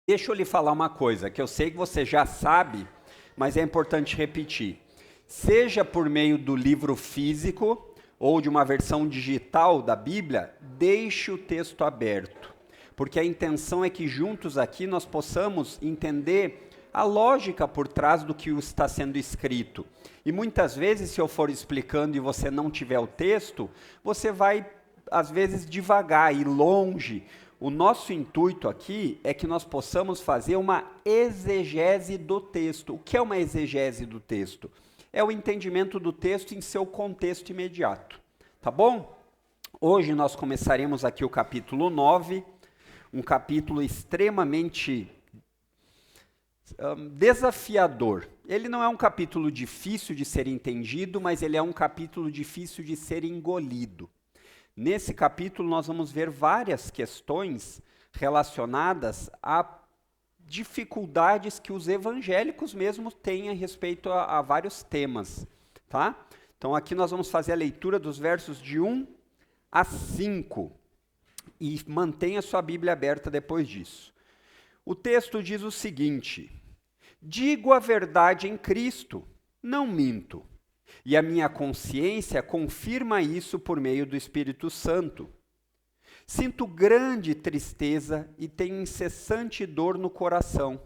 Deixa eu lhe falar uma coisa, que eu sei que você já sabe, mas é importante repetir. Seja por meio do livro físico ou de uma versão digital da Bíblia, deixe o texto aberto. Porque a intenção é que juntos aqui nós possamos entender a lógica por trás do que está sendo escrito. E muitas vezes, se eu for explicando e você não tiver o texto, você vai, às vezes, devagar, ir longe. O nosso intuito aqui é que nós possamos fazer uma exegese do texto. O que é uma exegese do texto? É o entendimento do texto em seu contexto imediato. Tá bom? Hoje nós começaremos aqui o capítulo 9, um capítulo extremamente desafiador. Ele não é um capítulo difícil de ser entendido, mas ele é um capítulo difícil de ser engolido. Nesse capítulo nós vamos ver várias questões relacionadas a dificuldades que os evangélicos mesmos têm a respeito a vários temas, tá? Então aqui nós vamos fazer a leitura dos versos de 1 a 5 e mantenha sua Bíblia aberta depois disso. O texto diz o seguinte: digo a verdade em Cristo, não minto. E a minha consciência confirma isso por meio do Espírito Santo. Sinto grande tristeza e tenho incessante dor no coração,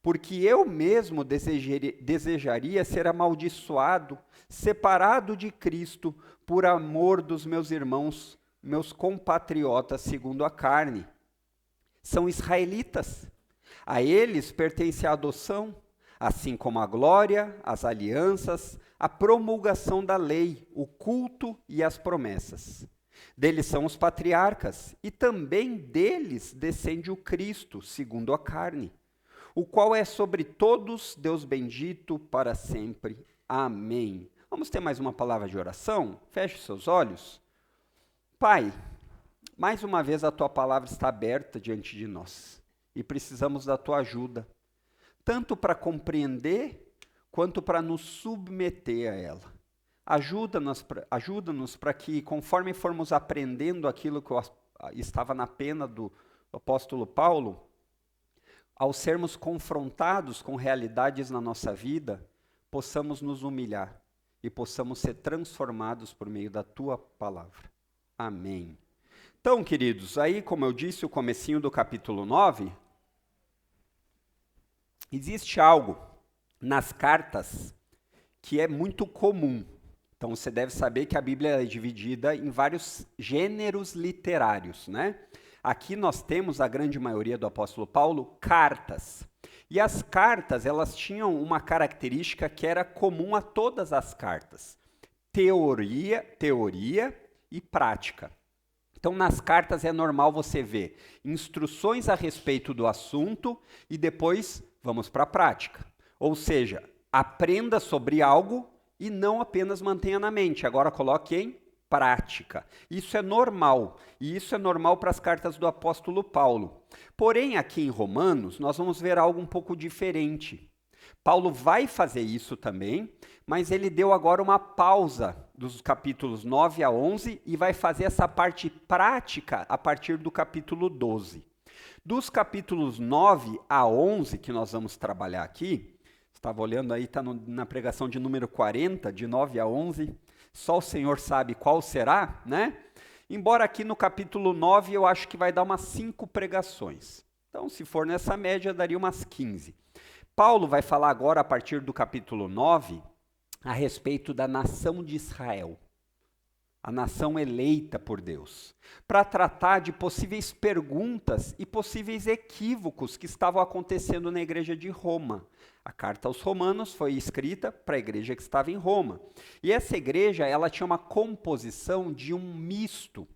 porque eu mesmo desejaria ser amaldiçoado, separado de Cristo, por amor dos meus irmãos, meus compatriotas segundo a carne. São israelitas. A eles pertence a adoção, assim como a glória, as alianças, a promulgação da lei, o culto e as promessas. Deles são os patriarcas, e também deles descende o Cristo, segundo a carne, o qual é sobre todos Deus bendito para sempre. Amém. Vamos ter mais uma palavra de oração? Feche seus olhos. Pai, mais uma vez a tua palavra está aberta diante de nós, e precisamos da tua ajuda, tanto para compreender, quanto para nos submeter a ela. Ajuda-nos para que, conforme formos aprendendo aquilo que estava na pena do apóstolo Paulo, ao sermos confrontados com realidades na nossa vida, possamos nos humilhar e possamos ser transformados por meio da tua palavra. Amém. Então, queridos, aí, como eu disse, o comecinho do capítulo 9, existe algo nas cartas que é muito comum. Então você deve saber que a Bíblia é dividida em vários gêneros literários, né? Aqui nós temos, a grande maioria do apóstolo Paulo, cartas. E as cartas, elas tinham uma característica que era comum a todas as cartas: teoria e prática. Então, nas cartas é normal você ver instruções a respeito do assunto e depois vamos para a prática. Ou seja, aprenda sobre algo e não apenas mantenha na mente, agora coloque em prática. Isso é normal, e isso é normal para as cartas do apóstolo Paulo. Porém, aqui em Romanos, nós vamos ver algo um pouco diferente. Paulo vai fazer isso também, mas ele deu agora uma pausa dos capítulos 9 a 11 e vai fazer essa parte prática a partir do capítulo 12. Dos capítulos 9 a 11, que nós vamos trabalhar aqui, estava olhando aí, está na pregação de número 40, de 9 a 11, só o Senhor sabe qual será, né? Embora aqui no capítulo 9 eu acho que vai dar umas 5 pregações. Então, se for nessa média, daria umas 15. Paulo vai falar agora, a partir do capítulo 9, a respeito da nação de Israel, a nação eleita por Deus, para tratar de possíveis perguntas e possíveis equívocos que estavam acontecendo na igreja de Roma. A carta aos Romanos foi escrita para a igreja que estava em Roma. E essa igreja, ela tinha uma composição de um misto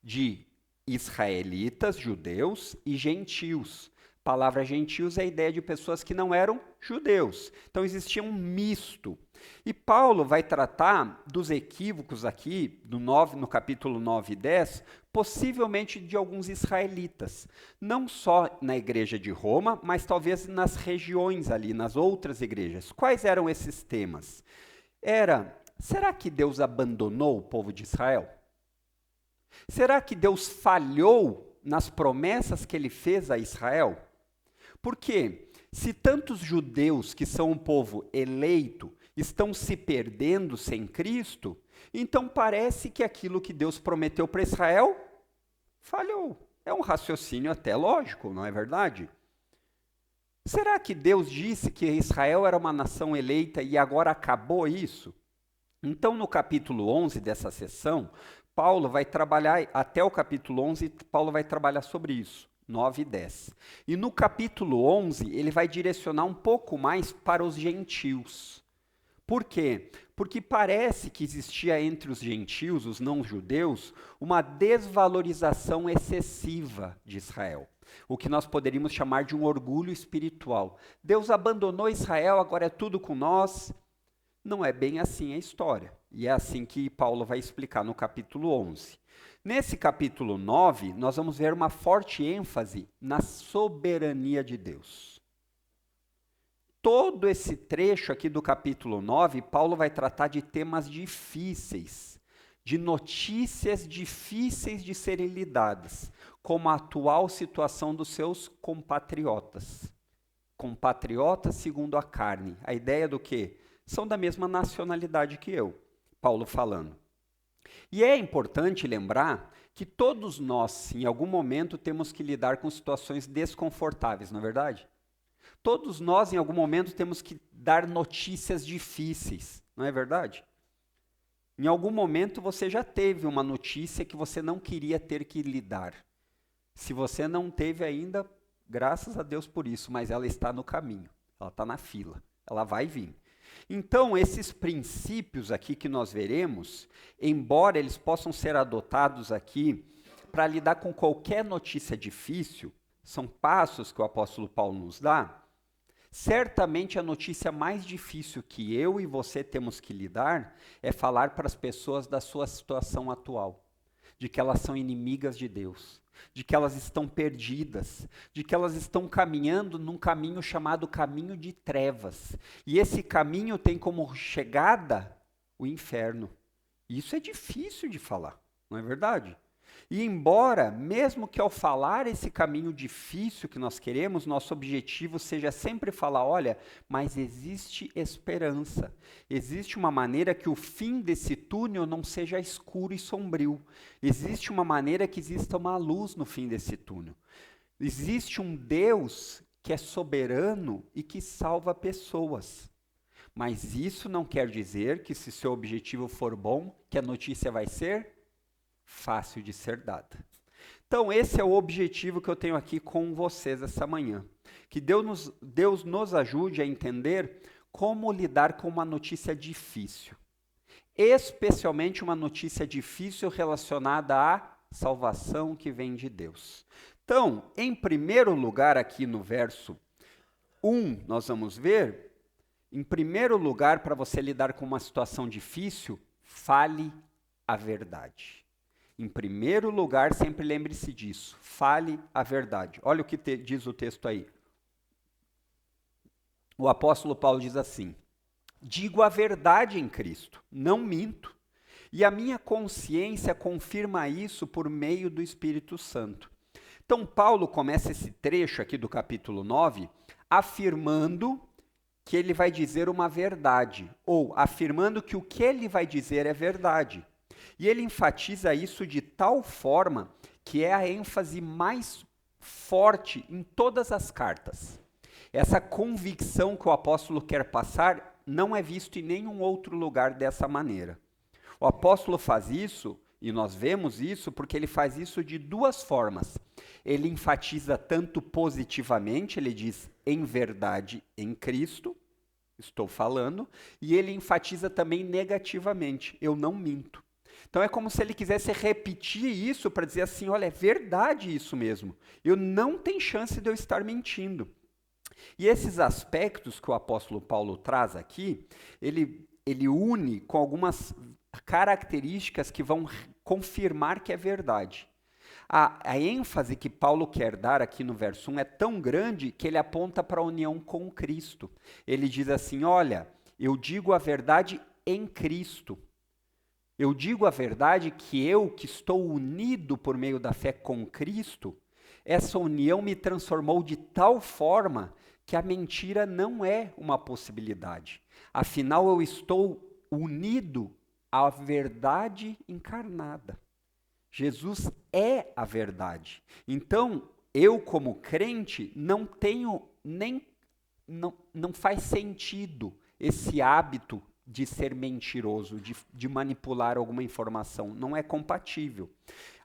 de israelitas, judeus e gentios. A palavra gentios é a ideia de pessoas que não eram judeus. Então existia um misto. E Paulo vai tratar dos equívocos aqui, no capítulo 9 e 10, possivelmente de alguns israelitas. Não só na igreja de Roma, mas talvez nas regiões ali, nas outras igrejas. Quais eram esses temas? Será que Deus abandonou o povo de Israel? Será que Deus falhou nas promessas que ele fez a Israel? Por quê? Se tantos judeus que são um povo eleito estão se perdendo sem Cristo, então parece que aquilo que Deus prometeu para Israel falhou. É um raciocínio até lógico, não é verdade? Será que Deus disse que Israel era uma nação eleita e agora acabou isso? Então, no capítulo 11 dessa sessão, Paulo vai trabalhar, até o capítulo 11, Paulo vai trabalhar sobre isso, 9 e 10. E no capítulo 11, ele vai direcionar um pouco mais para os gentios. Por quê? Porque parece que existia entre os gentios, os não-judeus, uma desvalorização excessiva de Israel. O que nós poderíamos chamar de um orgulho espiritual. Deus abandonou Israel, agora é tudo com nós. Não é bem assim a história. E é assim que Paulo vai explicar no capítulo 11. Nesse capítulo 9, nós vamos ver uma forte ênfase na soberania de Deus. Todo esse trecho aqui do capítulo 9, Paulo vai tratar de temas difíceis, de notícias difíceis de serem lidadas, como a atual situação dos seus compatriotas. Compatriotas segundo a carne. A ideia do quê? São da mesma nacionalidade que eu, Paulo falando. E é importante lembrar que todos nós, em algum momento, temos que lidar com situações desconfortáveis, não é verdade? Todos nós, em algum momento, temos que dar notícias difíceis, não é verdade? Em algum momento você já teve uma notícia que você não queria ter que lidar. Se você não teve ainda, graças a Deus por isso, mas ela está no caminho, ela está na fila, ela vai vir. Então, esses princípios aqui que nós veremos, embora eles possam ser adotados aqui para lidar com qualquer notícia difícil, são passos que o apóstolo Paulo nos dá. Certamente a notícia mais difícil que eu e você temos que lidar é falar para as pessoas da sua situação atual, de que elas são inimigas de Deus, de que elas estão perdidas, de que elas estão caminhando num caminho chamado caminho de trevas. E esse caminho tem como chegada o inferno. Isso é difícil de falar, não é verdade? E embora, mesmo que ao falar esse caminho difícil que nós queremos, nosso objetivo seja sempre falar, olha, mas existe esperança. Existe uma maneira que o fim desse túnel não seja escuro e sombrio. Existe uma maneira que exista uma luz no fim desse túnel. Existe um Deus que é soberano e que salva pessoas. Mas isso não quer dizer que, se seu objetivo for bom, que a notícia vai ser fácil de ser dada. Então, esse é o objetivo que eu tenho aqui com vocês essa manhã. Que Deus nos ajude a entender como lidar com uma notícia difícil. Especialmente uma notícia difícil relacionada à salvação que vem de Deus. Então, em primeiro lugar, aqui no verso 1, nós vamos ver, em primeiro lugar, para você lidar com uma situação difícil, fale a verdade. Em primeiro lugar, sempre lembre-se disso. Fale a verdade. Olha o que diz o texto aí. O apóstolo Paulo diz assim: digo a verdade em Cristo, não minto. E a minha consciência confirma isso por meio do Espírito Santo. Então, Paulo começa esse trecho aqui do capítulo 9 afirmando que ele vai dizer uma verdade, ou afirmando que o que ele vai dizer é verdade. E ele enfatiza isso de tal forma que é a ênfase mais forte em todas as cartas. Essa convicção que o apóstolo quer passar não é visto em nenhum outro lugar dessa maneira. O apóstolo faz isso, e nós vemos isso, porque ele faz isso de duas formas. Ele enfatiza tanto positivamente, ele diz, em verdade, em Cristo, estou falando, e ele enfatiza também negativamente, eu não minto. Então é como se ele quisesse repetir isso para dizer assim, olha, é verdade isso mesmo. Eu não tenho chance de eu estar mentindo. E esses aspectos que o apóstolo Paulo traz aqui, ele une com algumas características que vão confirmar que é verdade. A ênfase que Paulo quer dar aqui no verso 1 é tão grande que ele aponta para a união com Cristo. Ele diz assim, olha, eu digo a verdade em Cristo. Eu digo a verdade que eu, que estou unido por meio da fé com Cristo, Essa união me transformou de tal forma que a mentira não é uma possibilidade. Afinal, eu estou unido à verdade encarnada. Jesus é a verdade. Então, eu como crente não tenho nem não faz sentido esse hábito de ser mentiroso, de manipular alguma informação. Não é compatível.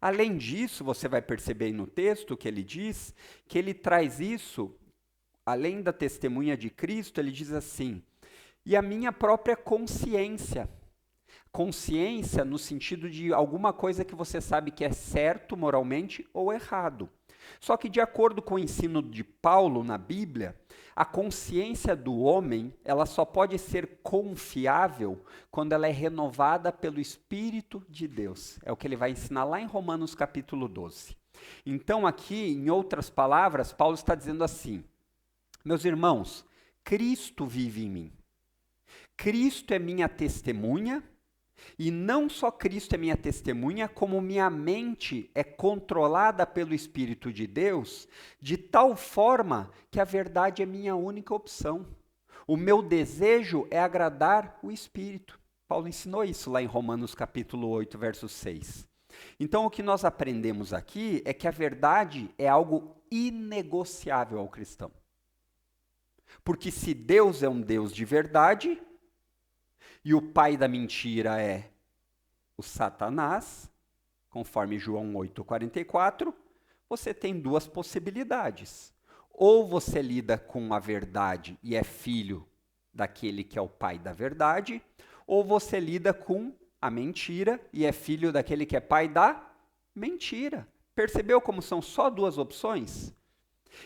Além disso, você vai perceber aí no texto que ele diz, que ele traz isso, além da testemunha de Cristo, ele diz assim, e a minha própria consciência. Consciência no sentido de alguma coisa que você sabe que é certo moralmente ou errado. Só que de acordo com o ensino de Paulo na Bíblia, a consciência do homem, ela só pode ser confiável quando ela é renovada pelo Espírito de Deus. É o que ele vai ensinar lá em Romanos capítulo 12. Então aqui, em outras palavras, Paulo está dizendo assim, meus irmãos, Cristo vive em mim. Cristo é minha testemunha, e não só Cristo é minha testemunha, como minha mente é controlada pelo Espírito de Deus, de tal forma que a verdade é minha única opção. O meu desejo é agradar o Espírito. Paulo ensinou isso lá em Romanos capítulo 8, verso 6. Então o que nós aprendemos aqui é que a verdade é algo inegociável ao cristão. Porque se Deus é um Deus de verdade, e o pai da mentira é o Satanás, conforme João 8,44, você tem duas possibilidades. Ou você lida com a verdade e é filho daquele que é o pai da verdade, ou você lida com a mentira e é filho daquele que é pai da mentira. Percebeu como são só duas opções?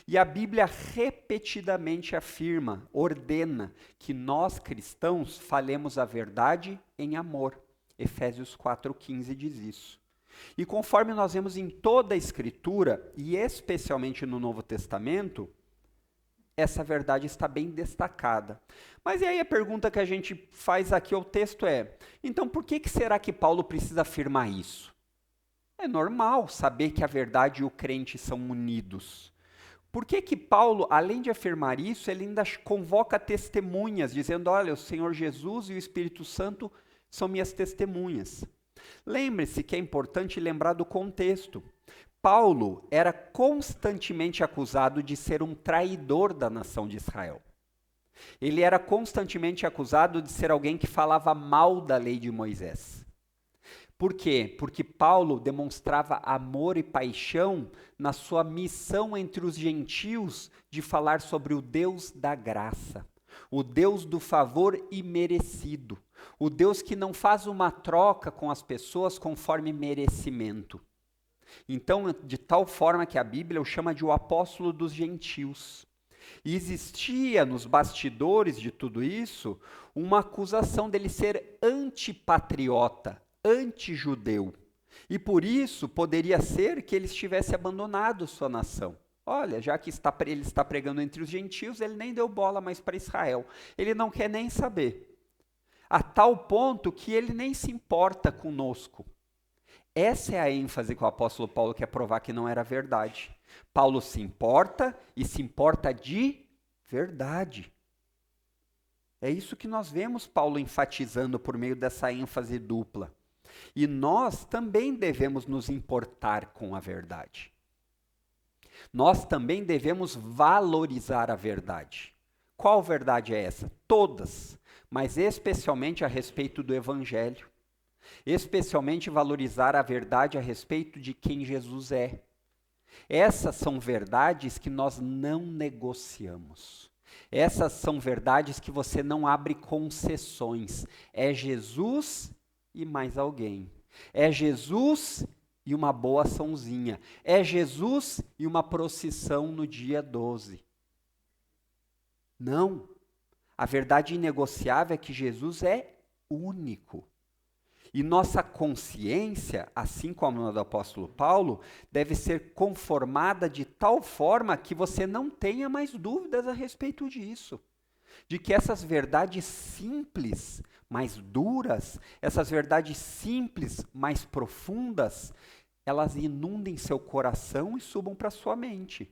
E a Bíblia repetidamente afirma, ordena, que nós cristãos falemos a verdade em amor. Efésios 4,15 diz isso. E conforme nós vemos em toda a Escritura, e especialmente no Novo Testamento, essa verdade está bem destacada. Mas e aí a pergunta que a gente faz aqui ao texto é, então por que será que Paulo precisa afirmar isso? É normal saber que a verdade e o crente são unidos. Por que Paulo, além de afirmar isso, ele ainda convoca testemunhas, dizendo, olha, o Senhor Jesus e o Espírito Santo são minhas testemunhas. Lembre-se que é importante lembrar do contexto. Paulo era constantemente acusado de ser um traidor da nação de Israel. Ele era constantemente acusado de ser alguém que falava mal da lei de Moisés. Por quê? Porque Paulo demonstrava amor e paixão na sua missão entre os gentios de falar sobre o Deus da graça, o Deus do favor imerecido, o Deus que não faz uma troca com as pessoas conforme merecimento. Então, de tal forma que a Bíblia o chama de o apóstolo dos gentios. E existia nos bastidores de tudo isso uma acusação dele ser antipatriota, anti-judeu. E por isso poderia ser que ele estivesse abandonado sua nação. Olha, já que ele está pregando entre os gentios, ele nem deu bola mais para Israel. Ele não quer nem saber. A tal ponto que ele nem se importa conosco. Essa é a ênfase que o apóstolo Paulo quer provar que não era verdade. Paulo se importa e se importa de verdade. É isso que nós vemos Paulo enfatizando por meio dessa ênfase dupla. E nós também devemos nos importar com a verdade. Nós também devemos valorizar a verdade. Qual verdade é essa? Todas, mas especialmente a respeito do Evangelho. Especialmente valorizar a verdade a respeito de quem Jesus é. Essas são verdades que nós não negociamos. Essas são verdades que você não abre concessões. É Jesus e mais alguém. É Jesus e uma boa açãozinha. É Jesus e uma procissão no dia 12. Não. A verdade inegociável é que Jesus é único. E nossa consciência, assim como a do apóstolo Paulo, deve ser conformada de tal forma que você não tenha mais dúvidas a respeito disso. De que essas verdades simples, mais duras, essas verdades simples, mais profundas, elas inundem seu coração e subam para sua mente.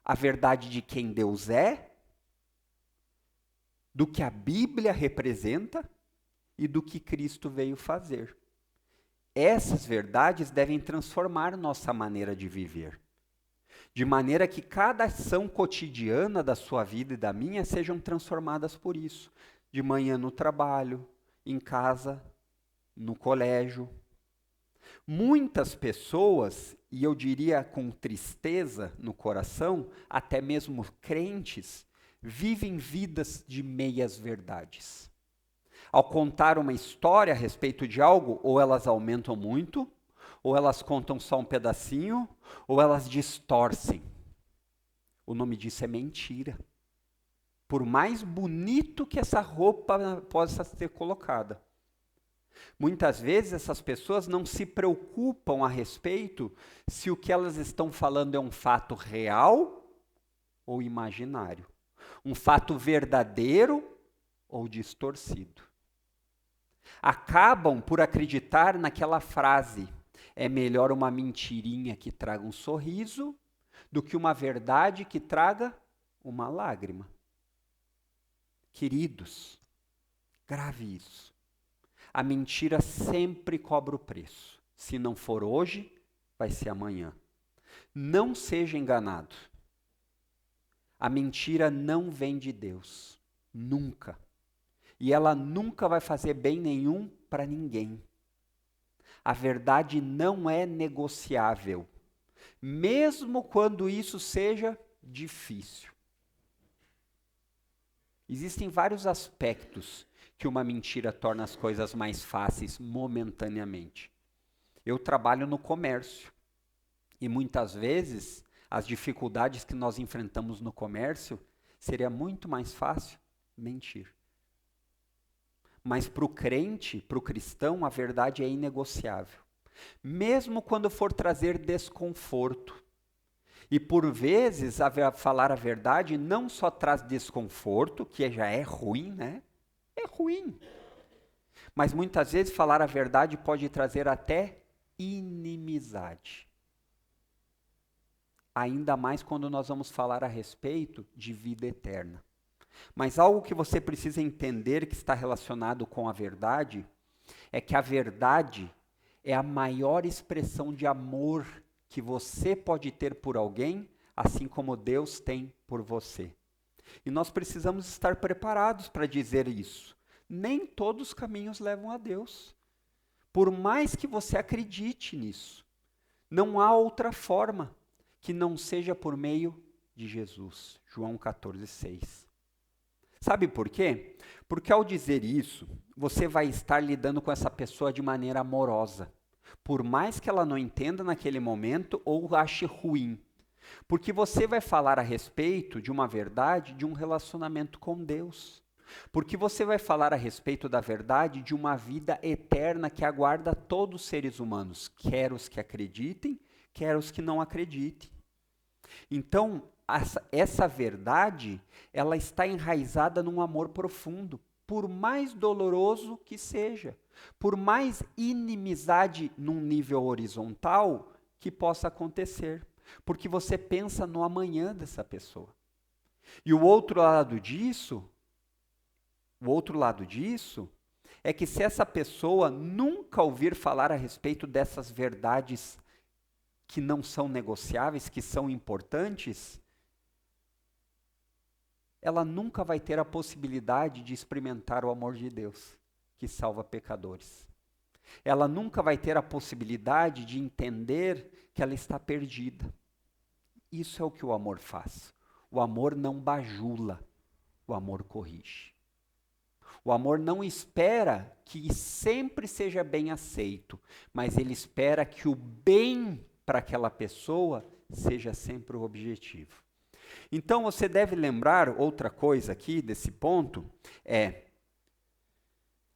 A verdade de quem Deus é, do que a Bíblia representa e do que Cristo veio fazer. Essas verdades devem transformar nossa maneira de viver, de maneira que cada ação cotidiana da sua vida e da minha sejam transformadas por isso. De manhã no trabalho, em casa, no colégio. Muitas pessoas, e eu diria com tristeza no coração, até mesmo crentes, vivem vidas de meias verdades. Ao contar uma história a respeito de algo, ou elas aumentam muito, ou elas contam só um pedacinho, ou elas distorcem. O nome disso é mentira. Por mais bonito que essa roupa possa ser colocada. Muitas vezes essas pessoas não se preocupam a respeito se o que elas estão falando é um fato real ou imaginário. Um fato verdadeiro ou distorcido. Acabam por acreditar naquela frase: é melhor uma mentirinha que traga um sorriso do que uma verdade que traga uma lágrima. Queridos, grave isso. A mentira sempre cobra o preço. Se não for hoje, vai ser amanhã. Não seja enganado. A mentira não vem de Deus. Nunca. E ela nunca vai fazer bem nenhum para ninguém. A verdade não é negociável, mesmo quando isso seja difícil. Existem vários aspectos que uma mentira torna as coisas mais fáceis momentaneamente. Eu trabalho no comércio e muitas vezes as dificuldades que nós enfrentamos no comércio seria muito mais fácil mentir. Mas para o crente, para o cristão, a verdade é inegociável. Mesmo quando for trazer desconforto. E por vezes, falar a verdade não só traz desconforto, que já é ruim, né? É ruim. Mas muitas vezes falar a verdade pode trazer até inimizade. Ainda mais quando nós vamos falar a respeito de vida eterna. Mas algo que você precisa entender que está relacionado com a verdade, é que a verdade é a maior expressão de amor que você pode ter por alguém, assim como Deus tem por você. E nós precisamos estar preparados para dizer isso. Nem todos os caminhos levam a Deus. Por mais que você acredite nisso, não há outra forma que não seja por meio de Jesus. João 14:6. Sabe por quê? Porque ao dizer isso, você vai estar lidando com essa pessoa de maneira amorosa. Por mais que ela não entenda naquele momento ou ache ruim. Porque você vai falar a respeito de uma verdade, de um relacionamento com Deus. Porque você vai falar a respeito da verdade de uma vida eterna que aguarda todos os seres humanos, quer os que acreditem, quer os que não acreditem. Então, essa verdade, ela está enraizada num amor profundo, por mais doloroso que seja, por mais inimizade num nível horizontal que possa acontecer, porque você pensa no amanhã dessa pessoa. E o outro lado disso é que se essa pessoa nunca ouvir falar a respeito dessas verdades que não são negociáveis, que são importantes, ela nunca vai ter a possibilidade de experimentar o amor de Deus, que salva pecadores. Ela nunca vai ter a possibilidade de entender que ela está perdida. Isso é o que o amor faz. O amor não bajula, o amor corrige. O amor não espera que sempre seja bem aceito, mas ele espera que o bem para aquela pessoa seja sempre o objetivo. Então você deve lembrar outra coisa aqui desse ponto,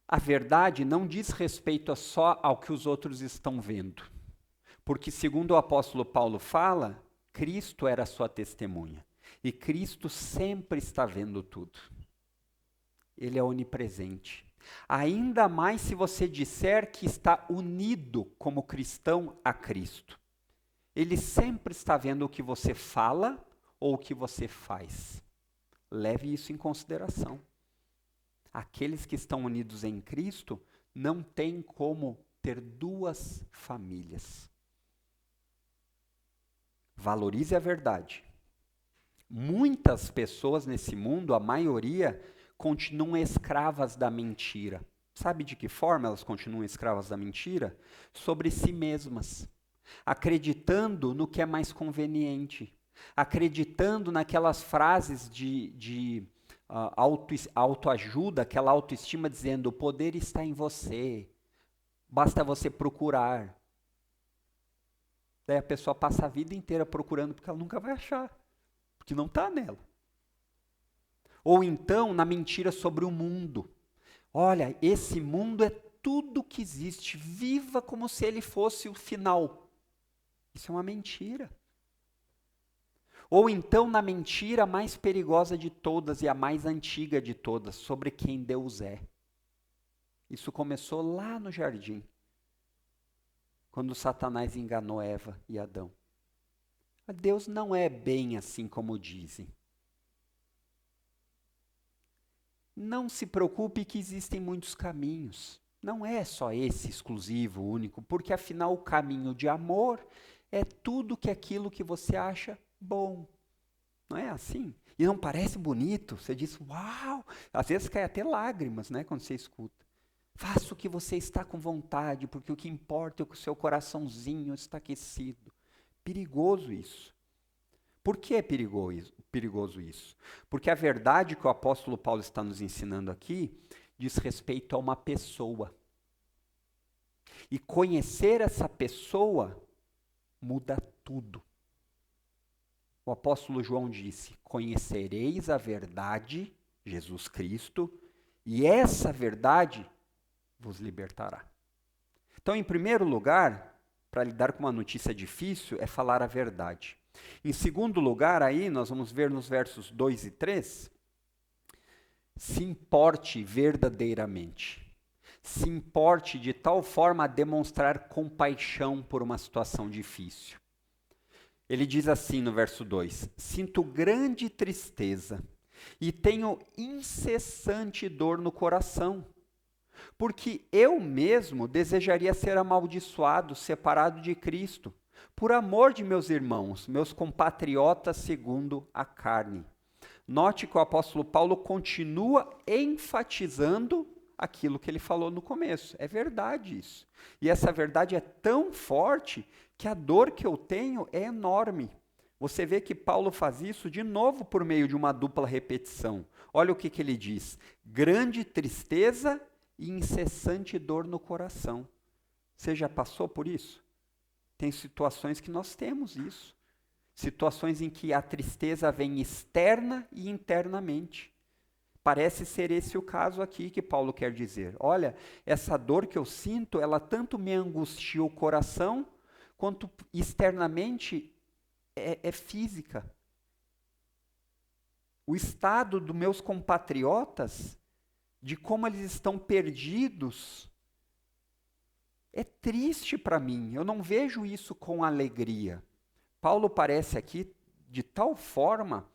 a verdade não diz respeito só ao que os outros estão vendo. Porque segundo o apóstolo Paulo fala, Cristo era a sua testemunha. E Cristo sempre está vendo tudo. Ele é onipresente. Ainda mais se você disser que está unido como cristão a Cristo. Ele sempre está vendo o que você fala ou o que você faz. Leve isso em consideração. Aqueles que estão unidos em Cristo não têm como ter duas famílias. Valorize a verdade. Muitas pessoas nesse mundo, a maioria, continuam escravas da mentira. Sabe de que forma elas continuam escravas da mentira? Sobre si mesmas. Acreditando no que é mais conveniente. Acreditando naquelas frases de autoajuda, aquela autoestima dizendo: o poder está em você, basta você procurar. Daí a pessoa passa a vida inteira procurando porque ela nunca vai achar, porque não está nela. Ou então na mentira sobre o mundo. Olha, esse mundo é tudo que existe, viva como se ele fosse o final. Isso é uma mentira. Ou então na mentira mais perigosa de todas e a mais antiga de todas, sobre quem Deus é. Isso começou lá no jardim, quando Satanás enganou Eva e Adão. Deus não é bem assim como dizem. Não se preocupe que existem muitos caminhos. Não é só esse exclusivo, único, porque afinal o caminho de amor é tudo que aquilo que você acha bom. Não é assim? E não parece bonito? Você diz, uau! Às vezes cai até lágrimas, né, quando você escuta. Faça o que você está com vontade, porque o que importa é que o seu coraçãozinho está aquecido. Perigoso isso. Por que é perigoso isso? Porque a verdade que o apóstolo Paulo está nos ensinando aqui diz respeito a uma pessoa. E conhecer essa pessoa muda tudo. O apóstolo João disse: conhecereis a verdade, Jesus Cristo, e essa verdade vos libertará. Então, em primeiro lugar, para lidar com uma notícia difícil, é falar a verdade. Em segundo lugar, aí, nós vamos ver nos versos 2 e 3, se importe verdadeiramente. Se importe de tal forma a demonstrar compaixão por uma situação difícil. Ele diz assim no verso 2: sinto grande tristeza e tenho incessante dor no coração, porque eu mesmo desejaria ser amaldiçoado, separado de Cristo, por amor de meus irmãos, meus compatriotas segundo a carne. Note que o apóstolo Paulo continua enfatizando aquilo que ele falou no começo. É verdade isso. E essa verdade é tão forte que a dor que eu tenho é enorme. Você vê que Paulo faz isso de novo por meio de uma dupla repetição. Olha o que ele diz: grande tristeza e incessante dor no coração. Você já passou por isso? Tem situações que nós temos isso. Situações em que a tristeza vem externa e internamente. Parece ser esse o caso aqui que Paulo quer dizer. Olha, essa dor que eu sinto, ela tanto me angustia o coração, quanto externamente é física. O estado dos meus compatriotas, de como eles estão perdidos, é triste para mim. Eu não vejo isso com alegria. Paulo parece aqui, de tal forma,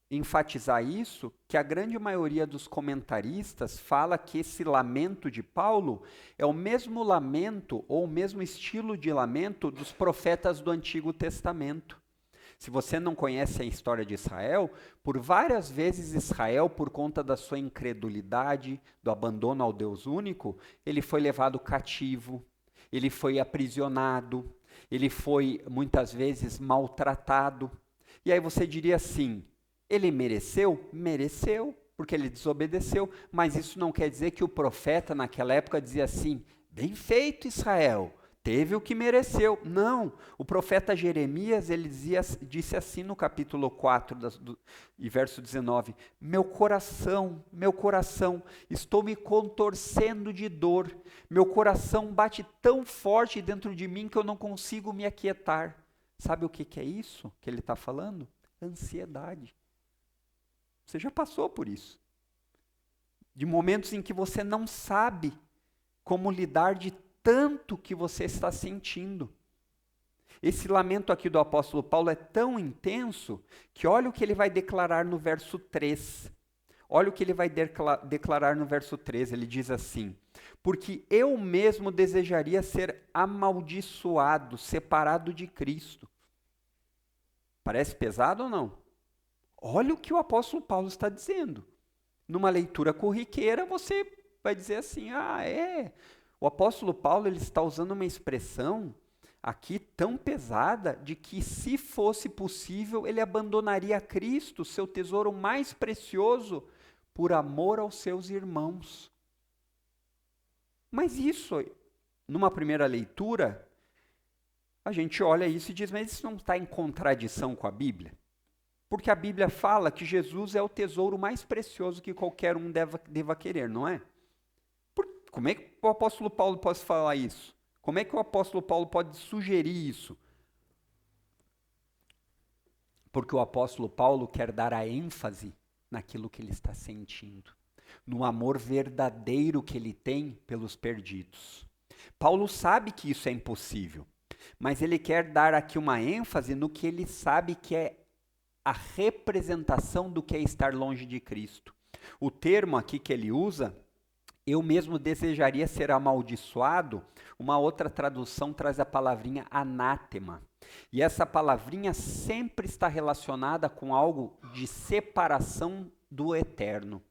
enfatizar isso, que a grande maioria dos comentaristas fala que esse lamento de Paulo é o mesmo lamento, ou o mesmo estilo de lamento dos profetas do Antigo Testamento. Se você não conhece a história de Israel, por várias vezes Israel, por conta da sua incredulidade, do abandono ao Deus único, ele foi levado cativo, ele foi aprisionado, ele foi muitas vezes maltratado. E aí você diria assim: ele mereceu? Mereceu, porque ele desobedeceu, mas isso não quer dizer que o profeta naquela época dizia assim: bem feito, Israel, teve o que mereceu. Não, o profeta Jeremias, ele disse assim no capítulo 4, e verso 19, meu coração, estou me contorcendo de dor, meu coração bate tão forte dentro de mim que eu não consigo me aquietar. Sabe o que é isso que ele está falando? Ansiedade. Você já passou por isso. de momentos em que você não sabe como lidar de tanto que você está sentindo. Esse lamento aqui do apóstolo Paulo é tão intenso que olha o que ele vai declarar no verso 3. Olha o que ele vai declarar no verso 3, ele diz assim: porque eu mesmo desejaria ser amaldiçoado, separado de Cristo. Parece pesado ou não? Olha o que o apóstolo Paulo está dizendo. Numa leitura corriqueira, você vai dizer assim, o apóstolo Paulo ele está usando uma expressão aqui tão pesada de que, se fosse possível, ele abandonaria Cristo, seu tesouro mais precioso, por amor aos seus irmãos. Mas isso, numa primeira leitura, a gente olha isso e diz, mas isso não está em contradição com a Bíblia? Porque a Bíblia fala que Jesus é o tesouro mais precioso que qualquer um deva querer, não é? Como é que o apóstolo Paulo pode falar isso? Como é que o apóstolo Paulo pode sugerir isso? Porque o apóstolo Paulo quer dar a ênfase naquilo que ele está sentindo, no amor verdadeiro que ele tem pelos perdidos. Paulo sabe que isso é impossível, mas ele quer dar aqui uma ênfase no que ele sabe que é a representação do que é estar longe de Cristo. O termo aqui que ele usa, eu mesmo desejaria ser amaldiçoado, uma outra tradução traz a palavrinha anátema. E essa palavrinha sempre está relacionada com algo de separação do eterno.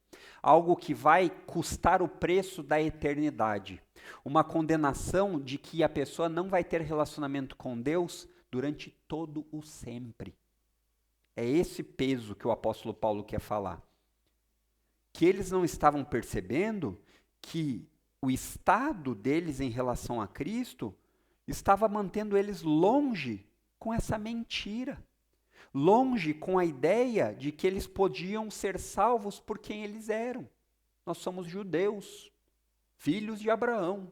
Algo que vai custar o preço da eternidade. Uma condenação de que a pessoa não vai ter relacionamento com Deus durante todo o sempre. É esse peso que o apóstolo Paulo quer falar. Que eles não estavam percebendo que o estado deles em relação a Cristo estava mantendo eles longe com essa mentira. Longe com a ideia de que eles podiam ser salvos por quem eles eram. Nós somos judeus, filhos de Abraão.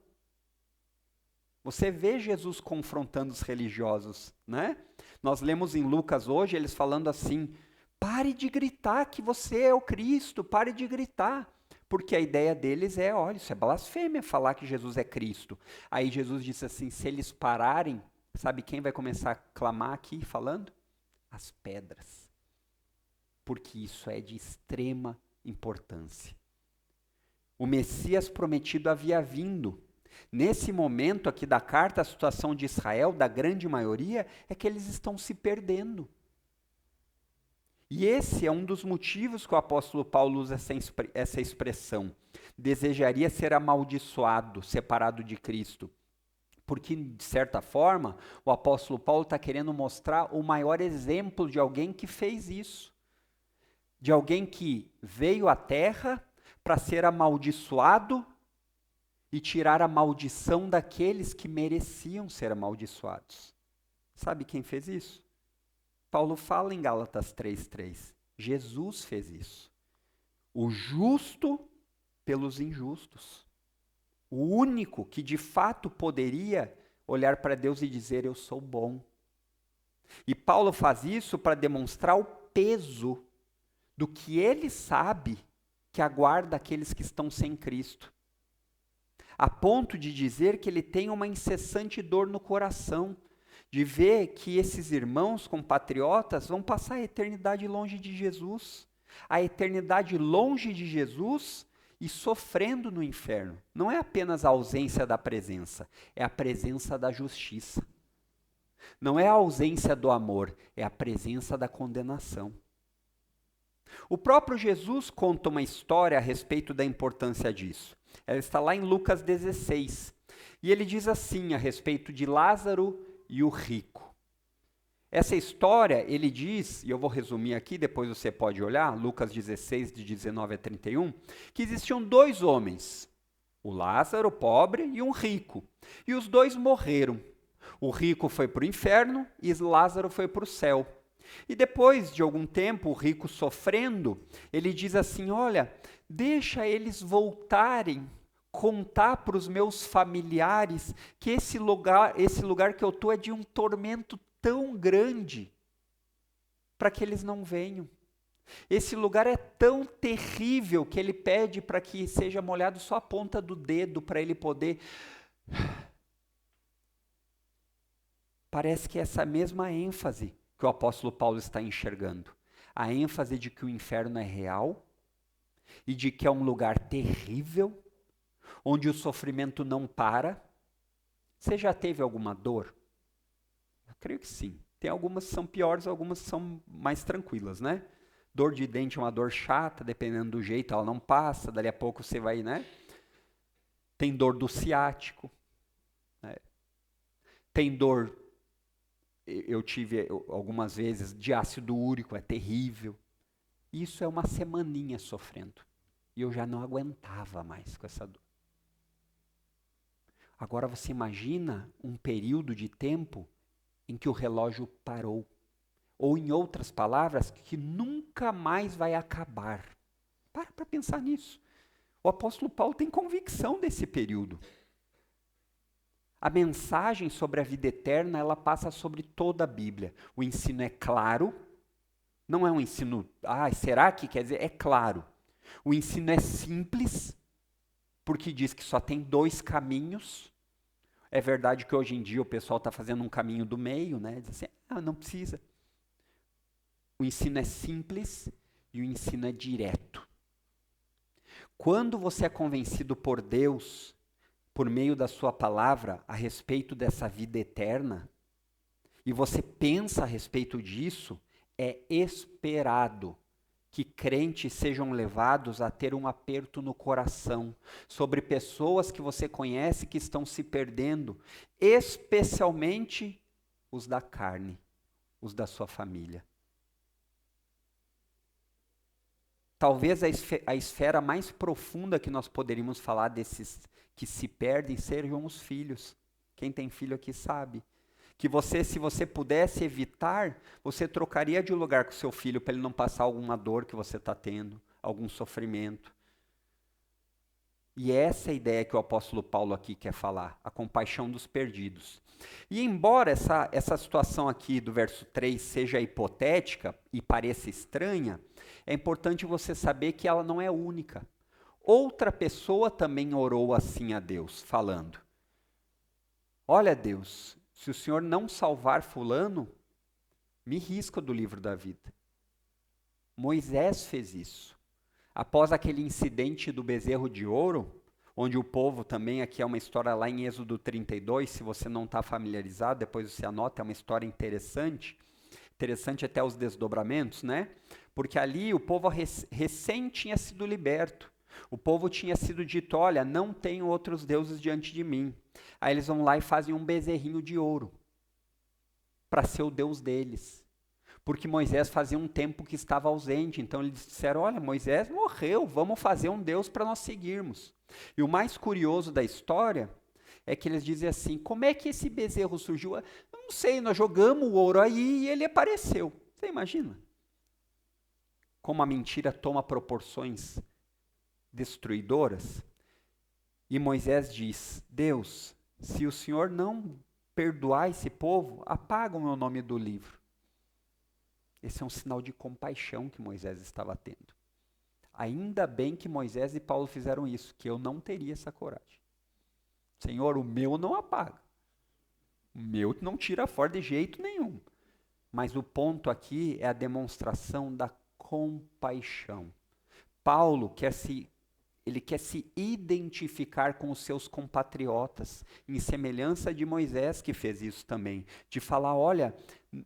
Você vê Jesus confrontando os religiosos, né? Nós lemos em Lucas hoje eles falando assim, pare de gritar que você é o Cristo, pare de gritar. Porque a ideia deles é, olha, isso é blasfêmia falar que Jesus é Cristo. Aí Jesus disse assim, se eles pararem, sabe quem vai começar a clamar aqui falando? As pedras. Porque isso é de extrema importância. O Messias prometido havia vindo. Nesse momento aqui da carta, a situação de Israel, da grande maioria, é que eles estão se perdendo. E esse é um dos motivos que o apóstolo Paulo usa essa expressão. Desejaria ser amaldiçoado, separado de Cristo. Porque, de certa forma, o apóstolo Paulo está querendo mostrar o maior exemplo de alguém que fez isso. De alguém que veio à terra para ser amaldiçoado e tirar a maldição daqueles que mereciam ser amaldiçoados. Sabe quem fez isso? Paulo fala em Gálatas 3:3. Jesus fez isso. O justo pelos injustos. O único que de fato poderia olhar para Deus e dizer, eu sou bom. E Paulo faz isso para demonstrar o peso do que ele sabe que aguarda aqueles que estão sem Cristo. A ponto de dizer que ele tem uma incessante dor no coração, de ver que esses irmãos compatriotas vão passar a eternidade longe de Jesus. A eternidade longe de Jesus e sofrendo no inferno. Não é apenas a ausência da presença, é a presença da justiça. Não é a ausência do amor, é a presença da condenação. O próprio Jesus conta uma história a respeito da importância disso. Ela está lá em Lucas 16. E ele diz assim a respeito de Lázaro e o rico. Essa história, ele diz, e eu vou resumir aqui, depois você pode olhar, Lucas 16, de 19 a 31, que existiam dois homens, o Lázaro, pobre, e um rico. E os dois morreram. O rico foi para o inferno e Lázaro foi para o céu. E depois de algum tempo, o rico sofrendo, ele diz assim, olha, deixa eles voltarem, contar para os meus familiares que esse lugar que eu estou é de um tormento tão grande, para que eles não venham. Esse lugar é tão terrível que ele pede para que seja molhado só a ponta do dedo para ele poder. Parece que é essa mesma ênfase que o apóstolo Paulo está enxergando. A ênfase de que o inferno é real e de que é um lugar terrível, onde o sofrimento não para. Você já teve alguma dor? Eu creio que sim. Tem algumas que são piores, algumas que são mais tranquilas, né? Dor de dente é uma dor chata, dependendo do jeito, ela não passa, dali a pouco você vai, né? Tem dor do ciático, né? Tem dor, eu tive algumas vezes, de ácido úrico, é terrível. Isso é uma semaninha sofrendo. E eu já não aguentava mais com essa dor. Agora você imagina um período de tempo em que o relógio parou. Ou, em outras palavras, que nunca mais vai acabar. Para pensar nisso. O apóstolo Paulo tem convicção desse período. A mensagem sobre a vida eterna, ela passa sobre toda a Bíblia. O ensino é claro, não é um ensino, será que quer dizer? É claro. O ensino é simples, porque diz que só tem 2 caminhos. É verdade que hoje em dia o pessoal está fazendo um caminho do meio, né? Diz assim, não precisa. O ensino é simples e o ensino é direto. Quando você é convencido por Deus, por meio da sua palavra, a respeito dessa vida eterna, e você pensa a respeito disso, é esperado que crentes sejam levados a ter um aperto no coração sobre pessoas que você conhece que estão se perdendo, especialmente os da carne, os da sua família. Talvez a esfera mais profunda que nós poderíamos falar desses que se perdem sejam os filhos. Quem tem filho aqui sabe. Que você, se você pudesse evitar, você trocaria de lugar com seu filho para ele não passar alguma dor que você está tendo, algum sofrimento. E essa é a ideia que o apóstolo Paulo aqui quer falar, a compaixão dos perdidos. E embora essa situação aqui do verso 3 seja hipotética e pareça estranha, é importante você saber que ela não é única. Outra pessoa também orou assim a Deus, falando: olha, Deus, se o Senhor não salvar fulano, me risca do livro da vida. Moisés fez isso. Após aquele incidente do bezerro de ouro, onde o povo também, aqui é uma história lá em Êxodo 32, se você não está familiarizado, depois você anota, é uma história interessante até os desdobramentos, né? Porque ali o povo recém tinha sido liberto. O povo tinha sido dito, olha, não tem outros deuses diante de mim. Aí eles vão lá e fazem um bezerrinho de ouro para ser o Deus deles. Porque Moisés fazia um tempo que estava ausente, então eles disseram, olha, Moisés morreu, vamos fazer um Deus para nós seguirmos. E o mais curioso da história é que eles dizem assim, como é que esse bezerro surgiu? Eu não sei, nós jogamos o ouro aí e ele apareceu. Você imagina? Como a mentira toma proporções destruidoras? E Moisés diz, Deus, se o Senhor não perdoar esse povo, apaga o meu nome do livro. Esse é um sinal de compaixão que Moisés estava tendo. Ainda bem que Moisés e Paulo fizeram isso, que eu não teria essa coragem. Senhor, o meu não apaga. O meu não tira fora de jeito nenhum. Mas o ponto aqui é a demonstração da compaixão. Paulo quer se identificar com os seus compatriotas, em semelhança de Moisés, que fez isso também, de falar, olha,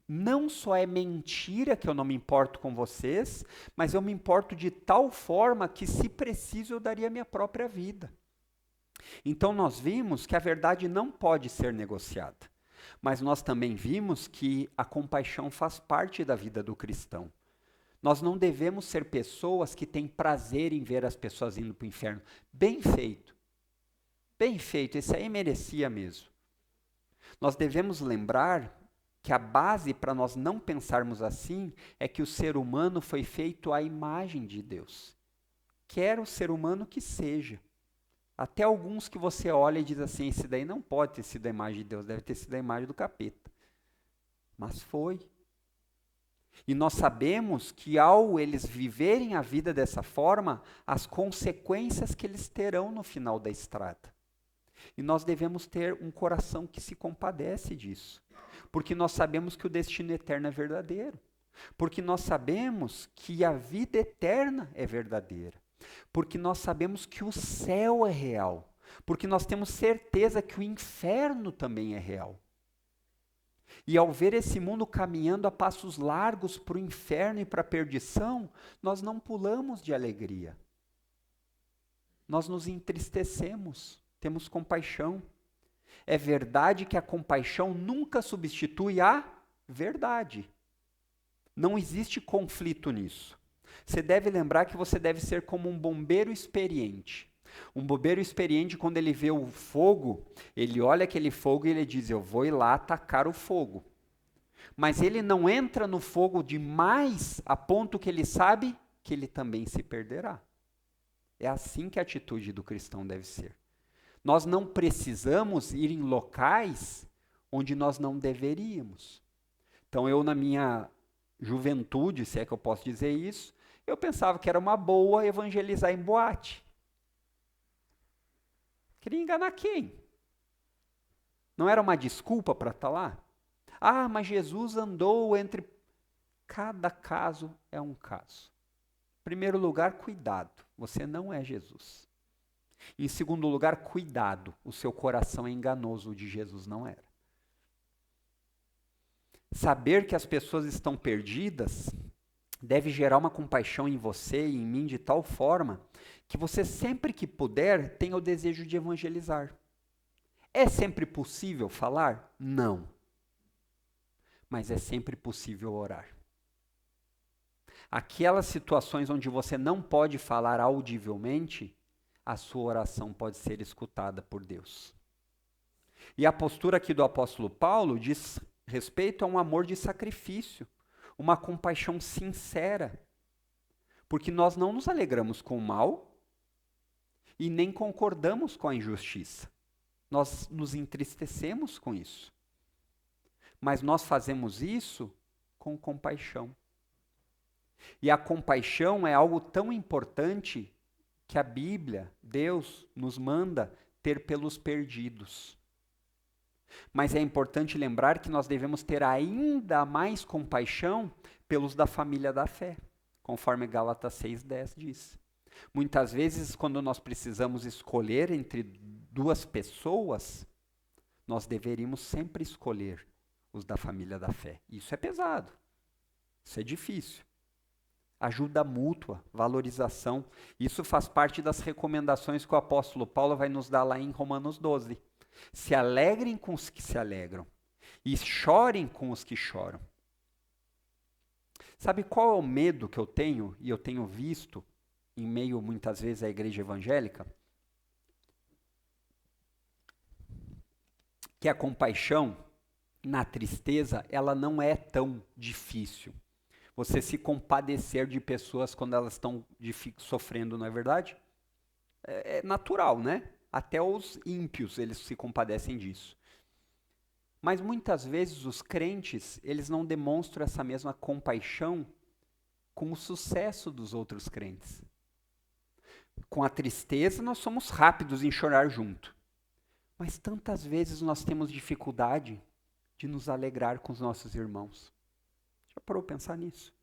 não só é mentira que eu não me importo com vocês, mas eu me importo de tal forma que, se preciso, eu daria minha própria vida. Então nós vimos que a verdade não pode ser negociada, mas nós também vimos que a compaixão faz parte da vida do cristão. Nós não devemos ser pessoas que têm prazer em ver as pessoas indo para o inferno. Bem feito. Bem feito, esse aí merecia mesmo. Nós devemos lembrar que a base para nós não pensarmos assim é que o ser humano foi feito à imagem de Deus. Quer o ser humano que seja. Até alguns que você olha e diz assim, esse daí não pode ter sido a imagem de Deus, deve ter sido a imagem do capeta. Mas foi. E nós sabemos que ao eles viverem a vida dessa forma, as consequências que eles terão no final da estrada. E nós devemos ter um coração que se compadece disso. Porque nós sabemos que o destino eterno é verdadeiro. Porque nós sabemos que a vida eterna é verdadeira. Porque nós sabemos que o céu é real. Porque nós temos certeza que o inferno também é real. E ao ver esse mundo caminhando a passos largos para o inferno e para a perdição, nós não pulamos de alegria. Nós nos entristecemos, temos compaixão. É verdade que a compaixão nunca substitui a verdade. Não existe conflito nisso. Você deve lembrar que você deve ser como um bombeiro experiente. Um bombeiro experiente, quando ele vê o fogo, ele olha aquele fogo e ele diz, eu vou ir lá atacar o fogo. Mas ele não entra no fogo demais a ponto que ele sabe que ele também se perderá. É assim que a atitude do cristão deve ser. Nós não precisamos ir em locais onde nós não deveríamos. Então eu, na minha juventude, se é que eu posso dizer isso, eu pensava que era uma boa evangelizar em boate. Queria enganar quem? Não era uma desculpa para estar lá? Ah, mas Jesus andou entre... Cada caso é um caso. Em primeiro lugar, cuidado. Você não é Jesus. Em segundo lugar, cuidado. O seu coração é enganoso, o de Jesus não era. Saber que as pessoas estão perdidas deve gerar uma compaixão em você e em mim de tal forma que você sempre que puder tenha o desejo de evangelizar. É sempre possível falar? Não. Mas é sempre possível orar. Aquelas situações onde você não pode falar audivelmente, a sua oração pode ser escutada por Deus. E a postura aqui do apóstolo Paulo diz respeito a um amor de sacrifício, uma compaixão sincera, porque nós não nos alegramos com o mal e nem concordamos com a injustiça. Nós nos entristecemos com isso. Mas nós fazemos isso com compaixão. E a compaixão é algo tão importante que a Bíblia, Deus, nos manda ter pelos perdidos. Mas é importante lembrar que nós devemos ter ainda mais compaixão pelos da família da fé, conforme Gálatas 6,10 diz. Muitas vezes, quando nós precisamos escolher entre duas pessoas, nós deveríamos sempre escolher os da família da fé. Isso é pesado, isso é difícil. Ajuda mútua, valorização. Isso faz parte das recomendações que o apóstolo Paulo vai nos dar lá em Romanos 12. Se alegrem com os que se alegram e chorem com os que choram. Sabe qual é o medo que eu tenho, e eu tenho visto em meio muitas vezes à igreja evangélica? Que a compaixão na tristeza, ela não é tão difícil. Você se compadecer de pessoas quando elas estão sofrendo, não é verdade? É natural, né? Até os ímpios, eles se compadecem disso. Mas muitas vezes os crentes, eles não demonstram essa mesma compaixão com o sucesso dos outros crentes. Com a tristeza, nós somos rápidos em chorar junto. Mas tantas vezes nós temos dificuldade de nos alegrar com os nossos irmãos. Já parou para pensar nisso?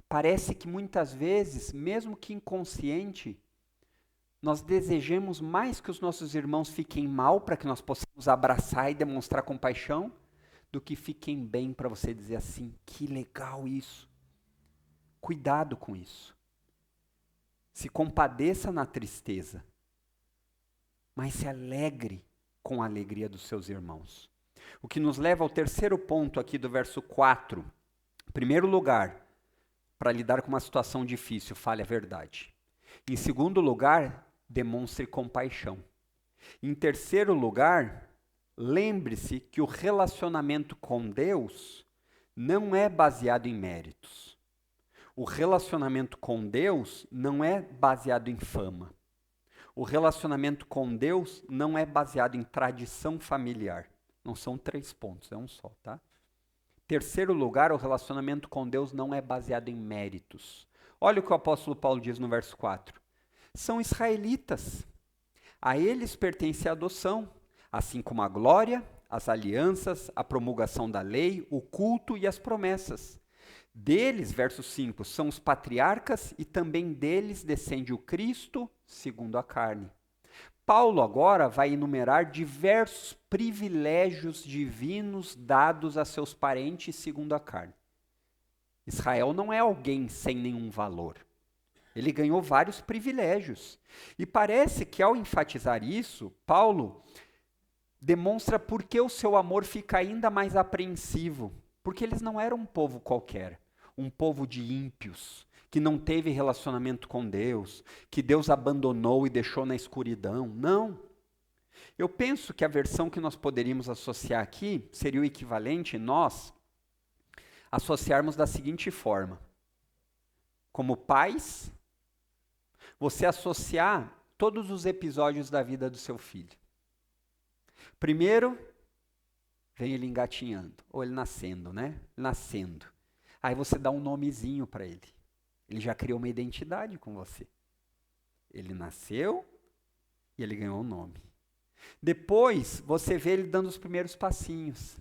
Parece que muitas vezes, mesmo que inconsciente, nós desejamos mais que os nossos irmãos fiquem mal para que nós possamos abraçar e demonstrar compaixão, do que fiquem bem para você dizer assim, que legal isso. Cuidado com isso. Se compadeça na tristeza, mas se alegre com a alegria dos seus irmãos. O que nos leva ao terceiro ponto aqui do verso 4. Em primeiro lugar, para lidar com uma situação difícil, fale a verdade. Em segundo lugar, demonstre compaixão. Em terceiro lugar, lembre-se que o relacionamento com Deus não é baseado em méritos. O relacionamento com Deus não é baseado em fama. O relacionamento com Deus não é baseado em tradição familiar. Não são 3 pontos, é um só, tá? Terceiro lugar, o relacionamento com Deus não é baseado em méritos. Olha o que o apóstolo Paulo diz no verso 4. São israelitas. A eles pertence a adoção, assim como a glória, as alianças, a promulgação da lei, o culto e as promessas. Deles, verso 5, são os patriarcas e também deles descende o Cristo segundo a carne. Paulo agora vai enumerar diversos privilégios divinos dados a seus parentes segundo a carne. Israel não é alguém sem nenhum valor. Ele ganhou vários privilégios. E parece que ao enfatizar isso, Paulo demonstra por que o seu amor fica ainda mais apreensivo. Porque eles não eram um povo qualquer, um povo de ímpios, que não teve relacionamento com Deus, que Deus abandonou e deixou na escuridão. Não. Eu penso que a versão que nós poderíamos associar aqui seria o equivalente nós associarmos da seguinte forma. Como pais, você associar todos os episódios da vida do seu filho. Primeiro, vem ele engatinhando, ou ele nascendo, né? Nascendo. Aí você dá um nomezinho para ele. Ele já criou uma identidade com você. Ele nasceu e ele ganhou um nome. Depois, você vê ele dando os primeiros passinhos.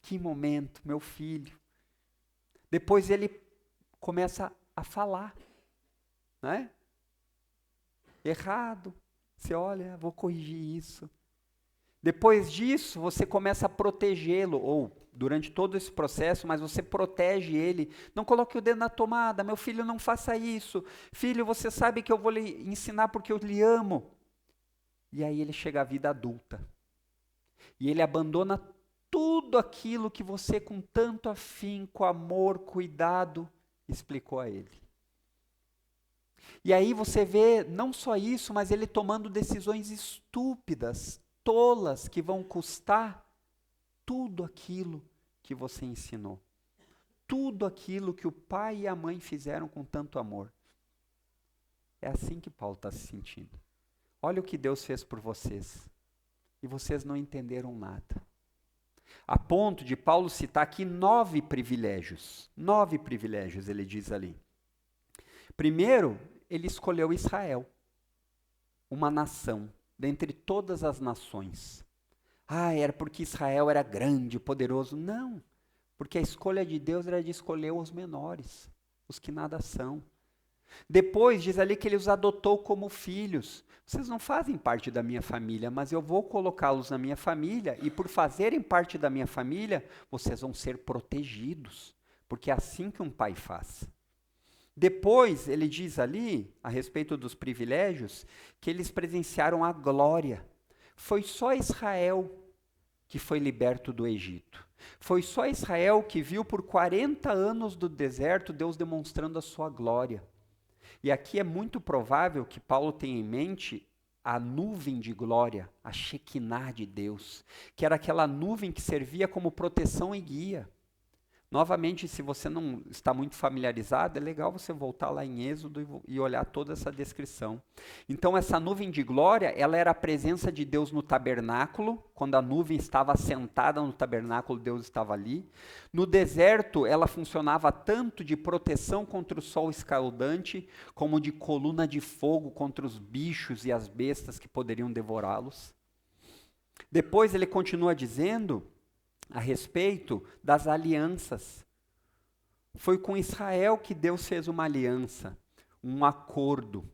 Que momento, meu filho. Depois ele começa a falar, né? Errado. Você olha, vou corrigir isso. Depois disso, você começa a protegê-lo, ou durante todo esse processo, mas você protege ele. Não coloque o dedo na tomada, meu filho, não faça isso. Filho, você sabe que eu vou lhe ensinar porque eu lhe amo. E aí ele chega à vida adulta. E ele abandona tudo aquilo que você com tanto afinco, amor, cuidado, explicou a ele. E aí você vê não só isso, mas ele tomando decisões estúpidas, tolas, que vão custar tudo aquilo que você ensinou. Tudo aquilo que o pai e a mãe fizeram com tanto amor. É assim que Paulo está se sentindo. Olha o que Deus fez por vocês. E vocês não entenderam nada. A ponto de Paulo citar aqui 9 privilégios. 9 privilégios, ele diz ali. Primeiro, ele escolheu Israel. Uma nação, dentre todas as nações. Era porque Israel era grande, poderoso. Não, porque a escolha de Deus era de escolher os menores, os que nada são. Depois diz ali que ele os adotou como filhos. Vocês não fazem parte da minha família, mas eu vou colocá-los na minha família, e por fazerem parte da minha família, vocês vão ser protegidos, porque é assim que um pai faz. Depois, ele diz ali, a respeito dos privilégios, que eles presenciaram a glória. Foi só Israel que foi liberto do Egito. Foi só Israel que viu por 40 anos do deserto Deus demonstrando a sua glória. E aqui é muito provável que Paulo tenha em mente a nuvem de glória, a Shekinah de Deus, que era aquela nuvem que servia como proteção e guia. Novamente, se você não está muito familiarizado, é legal você voltar lá em Êxodo e olhar toda essa descrição. Então, essa nuvem de glória, ela era a presença de Deus no tabernáculo. Quando a nuvem estava assentada no tabernáculo, Deus estava ali. No deserto, ela funcionava tanto de proteção contra o sol escaldante, como de coluna de fogo contra os bichos e as bestas que poderiam devorá-los. Depois ele continua dizendo a respeito das alianças. Foi com Israel que Deus fez uma aliança, um acordo.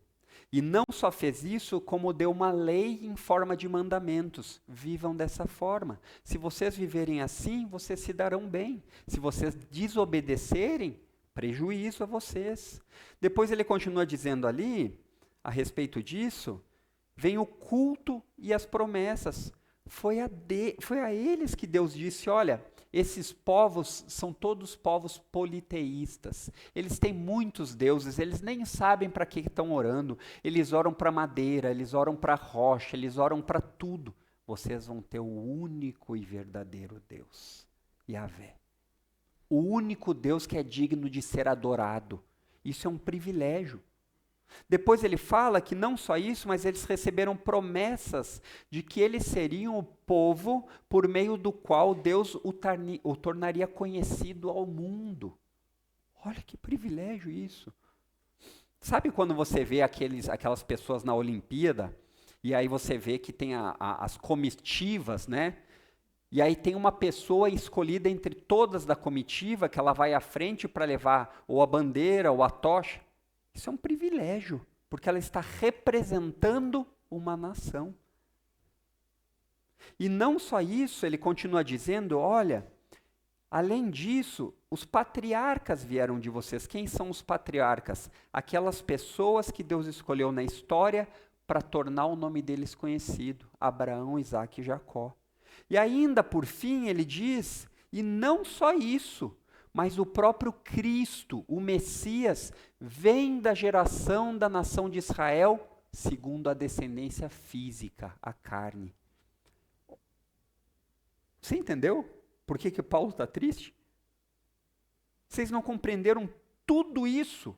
E não só fez isso, como deu uma lei em forma de mandamentos. Vivam dessa forma. Se vocês viverem assim, vocês se darão bem. Se vocês desobedecerem, prejuízo a vocês. Depois ele continua dizendo ali, a respeito disso, vem o culto e as promessas. Foi a eles que Deus disse, olha, esses povos são todos povos politeístas. Eles têm muitos deuses, eles nem sabem para que estão orando. Eles oram para madeira, eles oram para rocha, eles oram para tudo. Vocês vão ter o único e verdadeiro Deus, Yahvé. O único Deus que é digno de ser adorado. Isso é um privilégio. Depois ele fala que não só isso, mas eles receberam promessas de que eles seriam o povo por meio do qual Deus o tornaria conhecido ao mundo. Olha que privilégio isso. Sabe quando você vê aquelas pessoas na Olimpíada, e aí você vê que tem as comitivas, né? E aí tem uma pessoa escolhida entre todas da comitiva, que ela vai à frente para levar ou a bandeira ou a tocha. Isso é um privilégio, porque ela está representando uma nação. E não só isso, ele continua dizendo, olha, além disso, os patriarcas vieram de vocês. Quem são os patriarcas? Aquelas pessoas que Deus escolheu na história para tornar o nome deles conhecido. Abraão, Isaque e Jacó. E ainda, por fim, ele diz, e não só isso, mas o próprio Cristo, o Messias, vem da geração da nação de Israel, segundo a descendência física, a carne. Você entendeu por que Paulo está triste? Vocês não compreenderam tudo isso?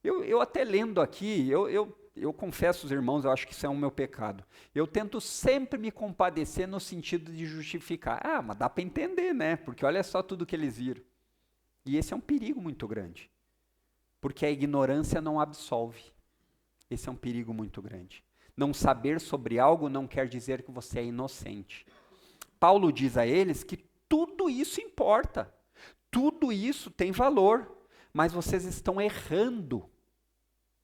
Eu até lendo aqui, eu confesso aos irmãos, eu acho que isso é o meu pecado. Eu tento sempre me compadecer no sentido de justificar. Ah, mas dá para entender, né? Porque olha só tudo que eles viram. E esse é um perigo muito grande. Porque a ignorância não absolve. Esse é um perigo muito grande. Não saber sobre algo não quer dizer que você é inocente. Paulo diz a eles que tudo isso importa. Tudo isso tem valor. Mas vocês estão errando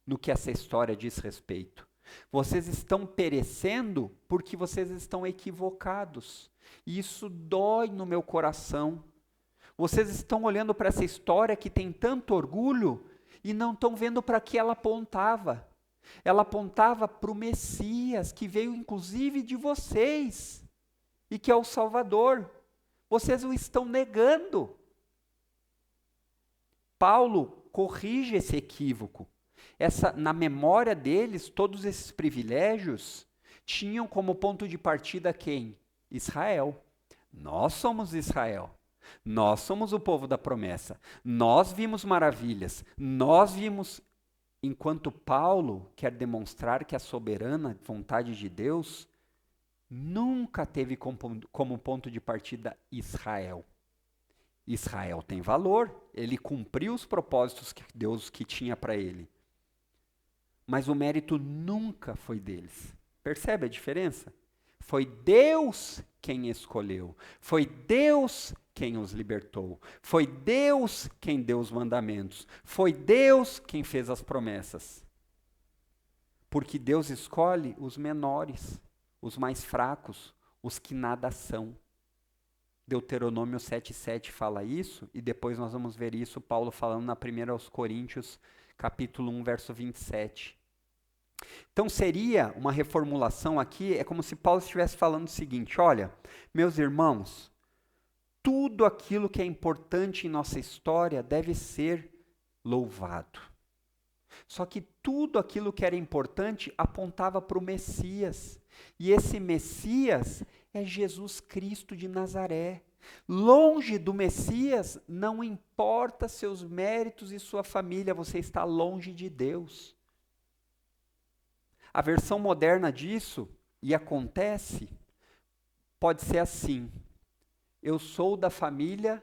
no que essa história diz respeito. Vocês estão perecendo porque vocês estão equivocados. E isso dói no meu coração. Vocês estão olhando para essa história que tem tanto orgulho e não estão vendo para que ela apontava. Ela apontava para o Messias, que veio inclusive de vocês, e que é o Salvador. Vocês o estão negando. Paulo corrige esse equívoco. Na memória deles, todos esses privilégios tinham como ponto de partida quem? Israel. Nós somos Israel. Nós somos o povo da promessa. Nós vimos maravilhas. Nós vimos. Enquanto Paulo quer demonstrar que a soberana vontade de Deus nunca teve como ponto de partida Israel. Israel tem valor. Ele cumpriu os propósitos que Deus tinha para ele. Mas o mérito nunca foi deles. Percebe a diferença? Foi Deus quem escolheu. Foi Deus quem os libertou. Foi Deus quem deu os mandamentos. Foi Deus quem fez as promessas. Porque Deus escolhe os menores, os mais fracos, os que nada são. Deuteronômio 7,7 fala isso, e depois nós vamos ver isso, Paulo falando na 1 Coríntios, capítulo 1, verso 27. Então seria uma reformulação aqui, é como se Paulo estivesse falando o seguinte, olha, meus irmãos, tudo aquilo que é importante em nossa história deve ser louvado. Só que tudo aquilo que era importante apontava para o Messias. E esse Messias é Jesus Cristo de Nazaré. Longe do Messias, não importa seus méritos e sua família, você está longe de Deus. A versão moderna disso, e acontece, pode ser assim. Eu sou da família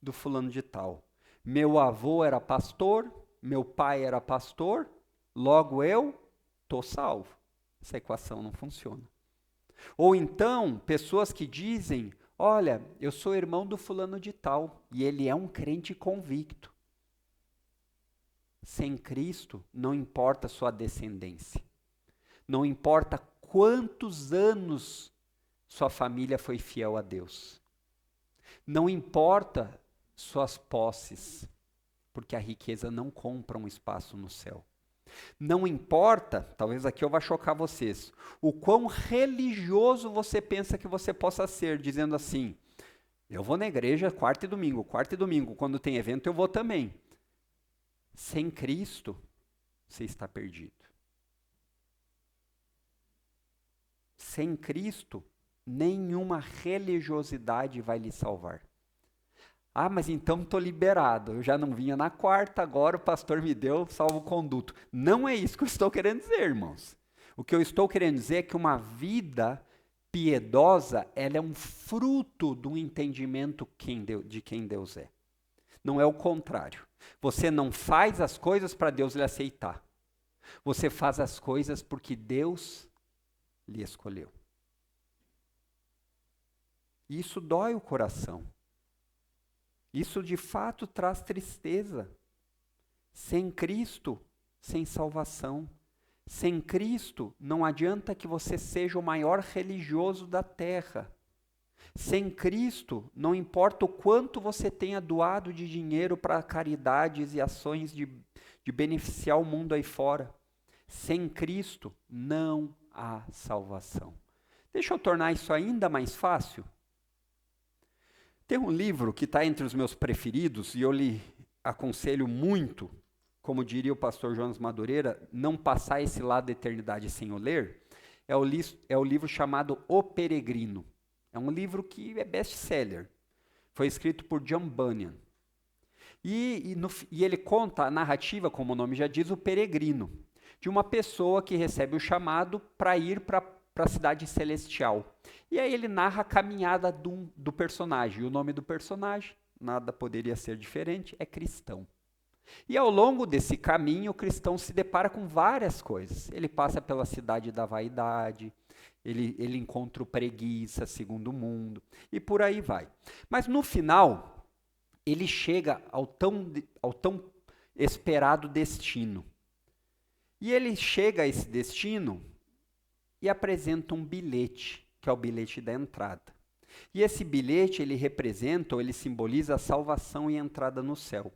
do fulano de tal. Meu avô era pastor, meu pai era pastor, logo eu estou salvo. Essa equação não funciona. Ou então, pessoas que dizem, olha, eu sou irmão do fulano de tal, e ele é um crente convicto. Sem Cristo, não importa sua descendência. Não importa quantos anos sua família foi fiel a Deus. Não importa suas posses, porque a riqueza não compra um espaço no céu. Não importa, talvez aqui eu vá chocar vocês, o quão religioso você pensa que você possa ser, dizendo assim, eu vou na igreja quarta e domingo, quando tem evento eu vou também. Sem Cristo, você está perdido. Sem Cristo, nenhuma religiosidade vai lhe salvar. Ah, mas então estou liberado. Eu já não vinha na quarta, agora o pastor me deu salvo-conduto. Não é isso que eu estou querendo dizer, irmãos. O que eu estou querendo dizer é que uma vida piedosa, ela é um fruto do entendimento de quem Deus é. Não é o contrário. Você não faz as coisas para Deus lhe aceitar. Você faz as coisas porque Deus lhe escolheu. Isso dói o coração. Isso de fato traz tristeza. Sem Cristo, sem salvação. Sem Cristo, não adianta que você seja o maior religioso da terra. Sem Cristo, não importa o quanto você tenha doado de dinheiro para caridades e ações de beneficiar o mundo aí fora. Sem Cristo, não há salvação. Deixa eu tornar isso ainda mais fácil. Tem um livro que está entre os meus preferidos e eu lhe aconselho muito, como diria o pastor Jonas Madureira, não passar esse lado da eternidade sem o ler. É o livro chamado O Peregrino. É um livro que é best-seller. Foi escrito por John Bunyan. E ele conta a narrativa, como o nome já diz, o peregrino, de uma pessoa que recebe o chamado para ir para a cidade celestial. E aí ele narra a caminhada do personagem. E o nome do personagem, nada poderia ser diferente, é Cristão. E ao longo desse caminho, o cristão se depara com várias coisas. Ele passa pela cidade da vaidade, ele encontra o preguiça, segundo o mundo, e por aí vai. Mas no final, ele chega ao tão esperado destino. E ele chega a esse destino e apresenta um bilhete, que é o bilhete da entrada. E esse bilhete, ele representa, ou ele simboliza a salvação e a entrada no céu.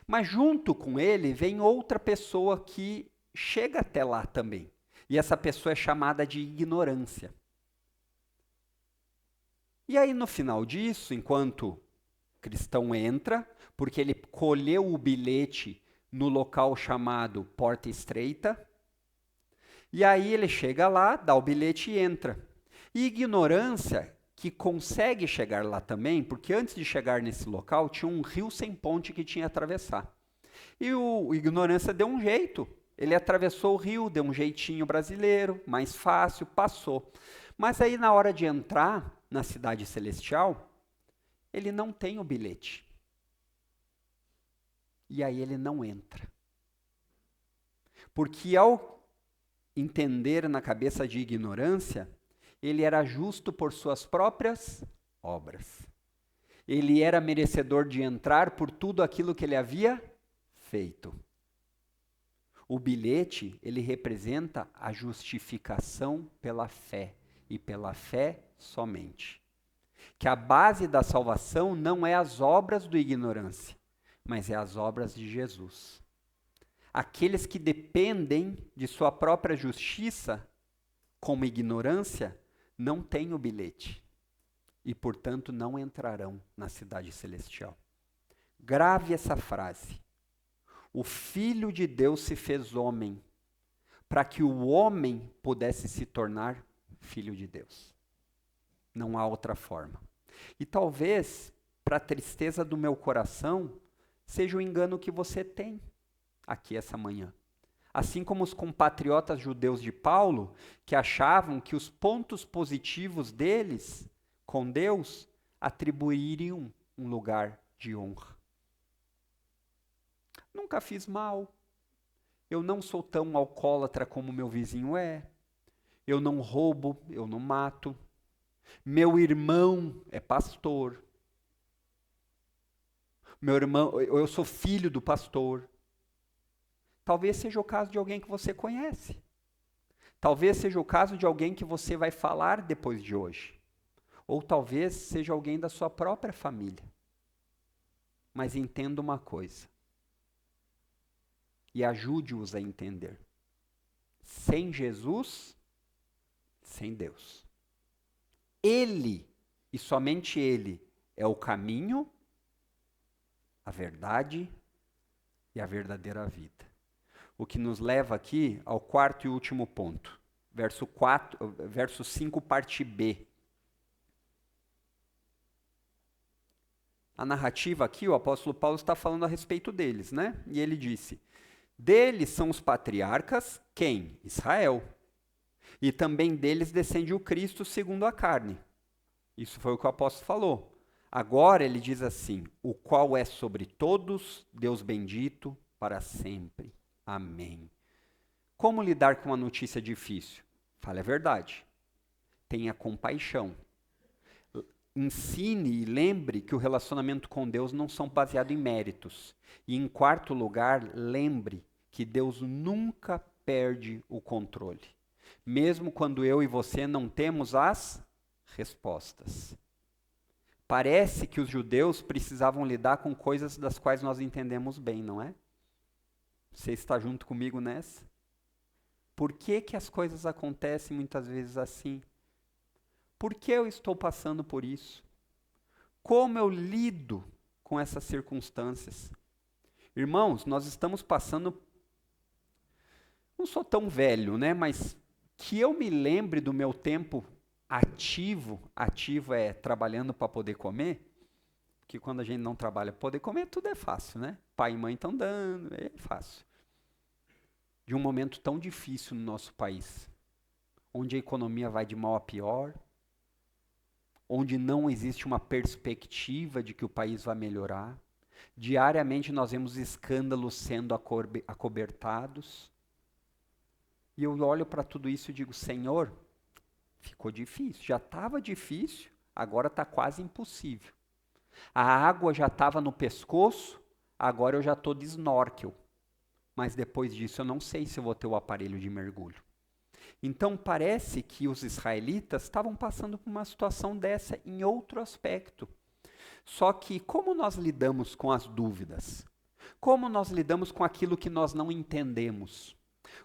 Mas junto com ele vem outra pessoa que chega até lá também. E essa pessoa é chamada de ignorância. E aí no final disso, enquanto o cristão entra, porque ele colheu o bilhete no local chamado Porta Estreita, e aí ele chega lá, dá o bilhete e entra. E ignorância, que consegue chegar lá também, porque antes de chegar nesse local, tinha um rio sem ponte que tinha que atravessar. E o ignorância deu um jeito. Ele atravessou o rio, deu um jeitinho brasileiro, mais fácil, passou. Mas aí na hora de entrar na cidade celestial, ele não tem o bilhete. E aí ele não entra. Porque ao entender na cabeça de ignorância, ele era justo por suas próprias obras. Ele era merecedor de entrar por tudo aquilo que ele havia feito. O bilhete, ele representa a justificação pela fé, e pela fé somente. Que a base da salvação não é as obras do ignorância, mas é as obras de Jesus. Aqueles que dependem de sua própria justiça, como ignorância, não têm o bilhete e, portanto, não entrarão na cidade celestial. Grave essa frase. O Filho de Deus se fez homem para que o homem pudesse se tornar filho de Deus. Não há outra forma. E talvez, para a tristeza do meu coração, seja o engano que você tem aqui essa manhã. Assim como os compatriotas judeus de Paulo, que achavam que os pontos positivos deles com Deus atribuiriam um lugar de honra. Nunca fiz mal. Eu não sou tão alcoólatra como meu vizinho é. Eu não roubo, eu não mato. Meu irmão é pastor. Meu irmão, eu sou filho do pastor. Talvez seja o caso de alguém que você conhece. Talvez seja o caso de alguém que você vai falar depois de hoje. Ou talvez seja alguém da sua própria família. Mas entenda uma coisa. E ajude-os a entender. Sem Jesus, sem Deus. Ele, e somente Ele, é o caminho, a verdade e a verdadeira vida. O que nos leva aqui ao quarto e último ponto. Verso 5, parte B. A narrativa aqui, o apóstolo Paulo está falando a respeito deles, né? E ele disse: deles são os patriarcas, quem? Israel. E também deles descende o Cristo segundo a carne. Isso foi o que o apóstolo falou. Agora ele diz assim: o qual é sobre todos, Deus bendito para sempre. Amém. Como lidar com uma notícia difícil? Fale a verdade. Tenha compaixão. Ensine e lembre que o relacionamento com Deus não são baseado em méritos. E em quarto lugar, lembre que Deus nunca perde o controle. Mesmo quando eu e você não temos as respostas. Parece que os judeus precisavam lidar com coisas das quais nós entendemos bem, não é? Você está junto comigo nessa? Por que que as coisas acontecem muitas vezes assim? Por que eu estou passando por isso? Como eu lido com essas circunstâncias? Irmãos, nós estamos passando... Não sou tão velho, né? Mas que eu me lembre do meu tempo ativo é trabalhando para poder comer, porque quando a gente não trabalha para poder comer, tudo é fácil, né? Pai e mãe estão dando, é fácil. De um momento tão difícil no nosso país, onde a economia vai de mal a pior, onde não existe uma perspectiva de que o país vai melhorar. Diariamente nós vemos escândalos sendo acobertados. E eu olho para tudo isso e digo: Senhor, ficou difícil. Já estava difícil, agora está quase impossível. A água já estava no pescoço, agora eu já estou de snorkel. Mas depois disso eu não sei se eu vou ter o aparelho de mergulho. Então parece que os israelitas estavam passando por uma situação dessa em outro aspecto. Só que como nós lidamos com as dúvidas? Como nós lidamos com aquilo que nós não entendemos?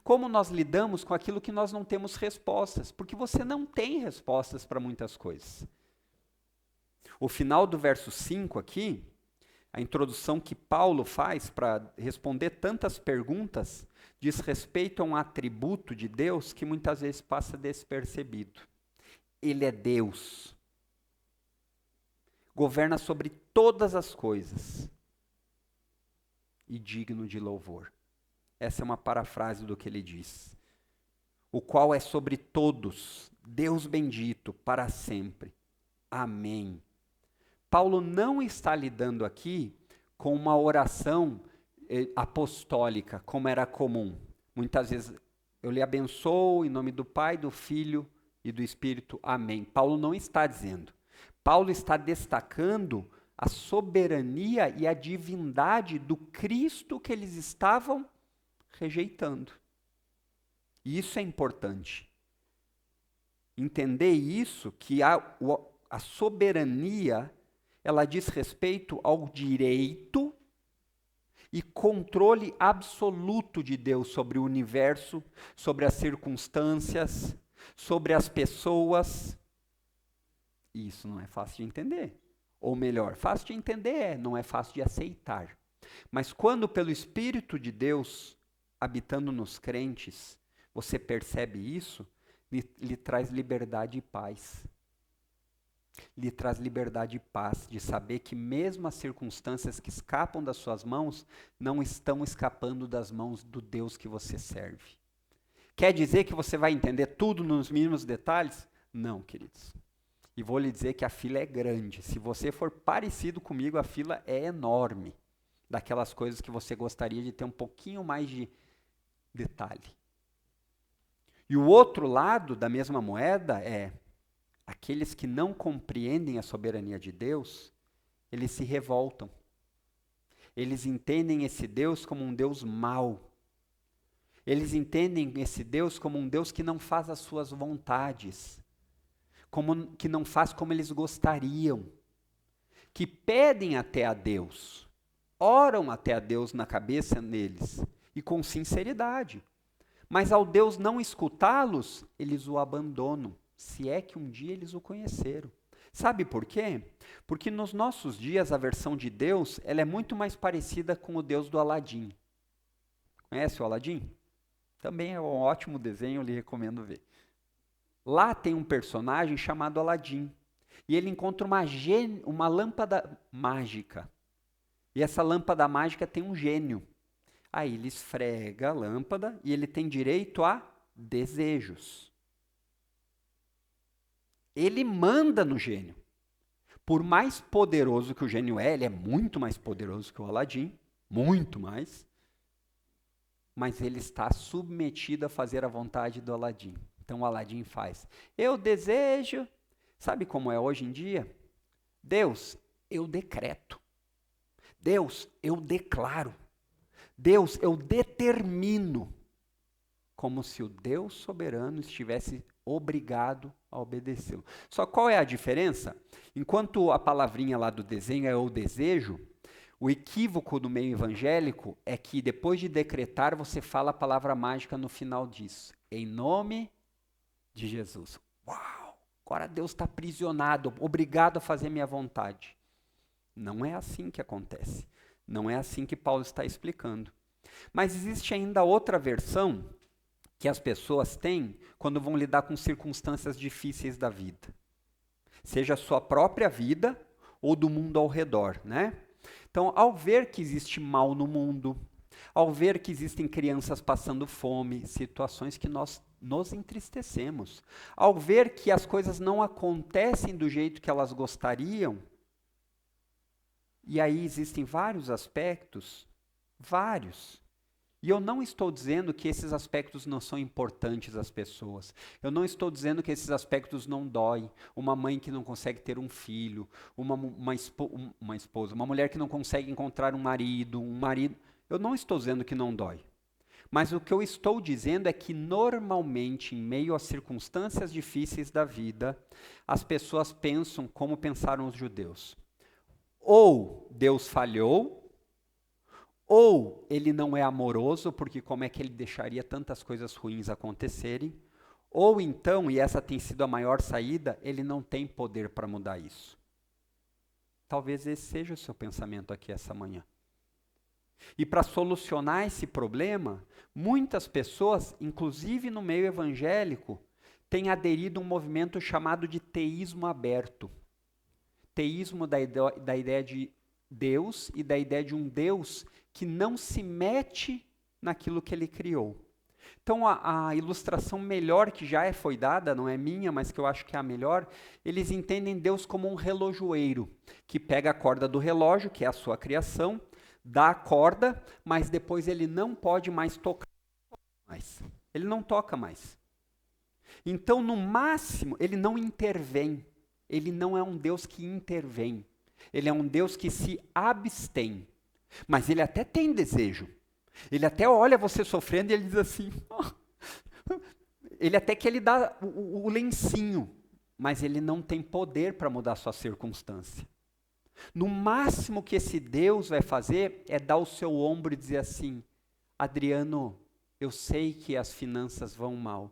Como nós lidamos com aquilo que nós não temos respostas? Porque você não tem respostas para muitas coisas. O final do verso 5 aqui, a introdução que Paulo faz para responder tantas perguntas, diz respeito a um atributo de Deus que muitas vezes passa despercebido. Ele é Deus. Governa sobre todas as coisas. E digno de louvor. Essa é uma parafrase do que ele diz. O qual é sobre todos, Deus bendito para sempre. Amém. Paulo não está lidando aqui com uma oração apostólica, como era comum. Muitas vezes eu lhe abençoo em nome do Pai, do Filho e do Espírito. Amém. Paulo não está dizendo. Paulo está destacando a soberania e a divindade do Cristo que eles estavam rejeitando. E isso é importante. Entender isso, que a soberania, ela diz respeito ao direito e controle absoluto de Deus sobre o universo, sobre as circunstâncias, sobre as pessoas. E isso não é fácil de entender. Ou melhor, fácil de entender não é fácil de aceitar. Mas quando pelo Espírito de Deus habitando nos crentes, você percebe isso, lhe traz liberdade e paz. Lhe traz liberdade e paz de saber que mesmo as circunstâncias que escapam das suas mãos, não estão escapando das mãos do Deus que você serve. Quer dizer que você vai entender tudo nos mínimos detalhes? Não, queridos. E vou lhe dizer que a fila é grande. Se você for parecido comigo, a fila é enorme. Daquelas coisas que você gostaria de ter um pouquinho mais de detalhe. E o outro lado da mesma moeda é aqueles que não compreendem a soberania de Deus, eles se revoltam. Eles entendem esse Deus como um Deus mau. Eles entendem esse Deus como um Deus que não faz as suas vontades, que não faz como eles gostariam, que pedem até a Deus, oram até a Deus na cabeça deles, e com sinceridade. Mas ao Deus não escutá-los, eles o abandonam, se é que um dia eles o conheceram. Sabe por quê? Porque nos nossos dias a versão de Deus, ela é muito mais parecida com o Deus do Aladim. Conhece o Aladim? Também é um ótimo desenho, eu lhe recomendo ver. Lá tem um personagem chamado Aladim. E ele encontra uma lâmpada mágica. E essa lâmpada mágica tem um gênio. Aí ele esfrega a lâmpada e ele tem direito a desejos. Ele manda no gênio. Por mais poderoso que o gênio é, ele é muito mais poderoso que o Aladim, muito mais. Mas ele está submetido a fazer a vontade do Aladim. Então o Aladim faz. Eu desejo. Sabe como é hoje em dia? Deus, eu decreto. Deus, eu declaro. Deus, eu determino. Como se o Deus soberano estivesse obrigado a obedecê-lo. Só qual é a diferença? Enquanto a palavrinha lá do desenho é o desejo, o equívoco do meio evangélico é que depois de decretar, você fala a palavra mágica no final disso. Em nome de Jesus. Uau! Agora Deus está aprisionado, obrigado a fazer minha vontade. Não é assim que acontece. Não é assim que Paulo está explicando. Mas existe ainda outra versão que as pessoas têm quando vão lidar com circunstâncias difíceis da vida. Seja a sua própria vida ou do mundo ao redor, né? Então, ao ver que existe mal no mundo, ao ver que existem crianças passando fome, situações que nós nos entristecemos, ao ver que as coisas não acontecem do jeito que elas gostariam, e aí existem vários aspectos, vários. E eu não estou dizendo que esses aspectos não são importantes às pessoas. Eu não estou dizendo que esses aspectos não doem. Uma mãe que não consegue ter um filho, uma esposa, uma mulher que não consegue encontrar um marido. Eu não estou dizendo que não dói. Mas o que eu estou dizendo é que normalmente, em meio às circunstâncias difíceis da vida, as pessoas pensam como pensaram os judeus. Ou Deus falhou, ou ele não é amoroso, porque como é que ele deixaria tantas coisas ruins acontecerem? Ou então, e essa tem sido a maior saída, ele não tem poder para mudar isso. Talvez esse seja o seu pensamento aqui essa manhã. E para solucionar esse problema, muitas pessoas, inclusive no meio evangélico, têm aderido a um movimento chamado de teísmo aberto. Teísmo da ideia de Deus e da ideia de um Deus que não se mete naquilo que ele criou. Então, a ilustração melhor que já foi dada, não é minha, mas que eu acho que é a melhor, eles entendem Deus como um relojoeiro, que pega a corda do relógio, que é a sua criação, dá a corda, mas depois ele não pode mais tocar mais. Ele não toca mais. Então, no máximo, ele não intervém. Ele não é um Deus que intervém. Ele é um Deus que se abstém. Mas ele até tem desejo. Ele até olha você sofrendo e ele diz assim... Ele até que ele dá o lencinho. Mas ele não tem poder para mudar a sua circunstância. No máximo que esse Deus vai fazer é dar o seu ombro e dizer assim... Adriano, eu sei que as finanças vão mal.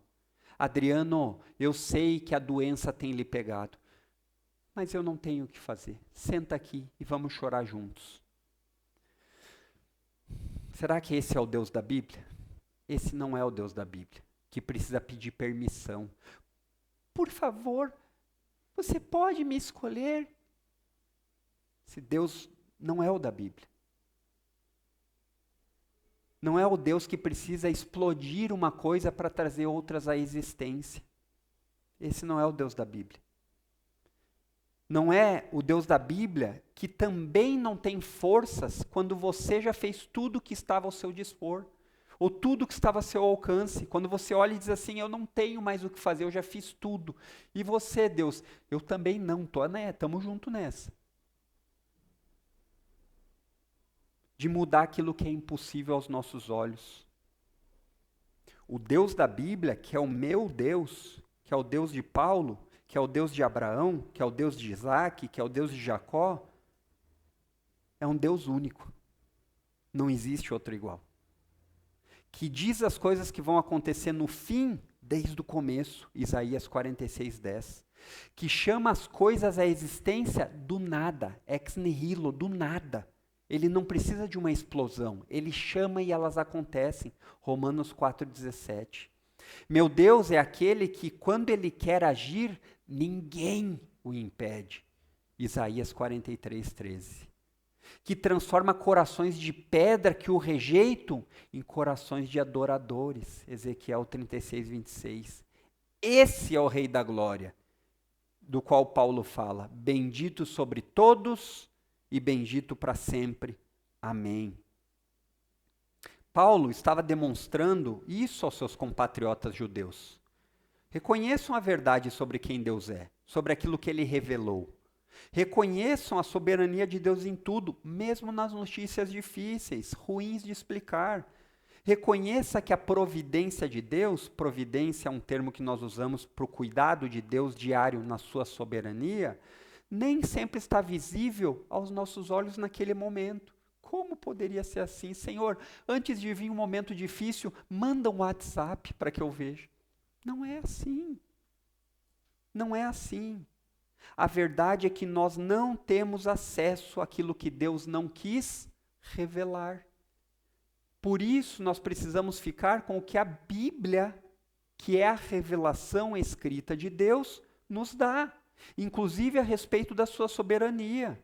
Adriano, eu sei que a doença tem lhe pegado. Mas eu não tenho o que fazer. Senta aqui e vamos chorar juntos. Será que esse é o Deus da Bíblia? Esse não é o Deus da Bíblia, que precisa pedir permissão. Por favor, você pode me escolher? Esse Deus não é o da Bíblia. Não é o Deus que precisa explodir uma coisa para trazer outras à existência. Esse não é o Deus da Bíblia. Não é o Deus da Bíblia que também não tem forças quando você já fez tudo que estava ao seu dispor, ou tudo que estava ao seu alcance. Quando você olha e diz assim, eu não tenho mais o que fazer, eu já fiz tudo. E você, Deus, eu também não, estamos juntos nessa. De mudar aquilo que é impossível aos nossos olhos. O Deus da Bíblia, que é o meu Deus, que é o Deus de Paulo, que é o Deus de Abraão, que é o Deus de Isaac, que é o Deus de Jacó, é um Deus único. Não existe outro igual. Que diz as coisas que vão acontecer no fim, desde o começo, Isaías 46:10. Que chama as coisas à existência do nada, ex nihilo, do nada. Ele não precisa de uma explosão, ele chama e elas acontecem. Romanos 4:17. Meu Deus é aquele que, quando ele quer agir, ninguém o impede. Isaías 43:13. Que transforma corações de pedra que o rejeitam em corações de adoradores. Ezequiel 36:26. Esse é o Rei da Glória, do qual Paulo fala: bendito sobre todos e bendito para sempre. Amém. Paulo estava demonstrando isso aos seus compatriotas judeus. Reconheçam a verdade sobre quem Deus é, sobre aquilo que ele revelou. Reconheçam a soberania de Deus em tudo, mesmo nas notícias difíceis, ruins de explicar. Reconheça que a providência de Deus, providência é um termo que nós usamos para o cuidado de Deus diário na sua soberania, nem sempre está visível aos nossos olhos naquele momento. Como poderia ser assim? Senhor, antes de vir um momento difícil, manda um WhatsApp para que eu veja. Não é assim. Não é assim. A verdade é que nós não temos acesso àquilo que Deus não quis revelar. Por isso, nós precisamos ficar com o que a Bíblia, que é a revelação escrita de Deus, nos dá, inclusive a respeito da sua soberania.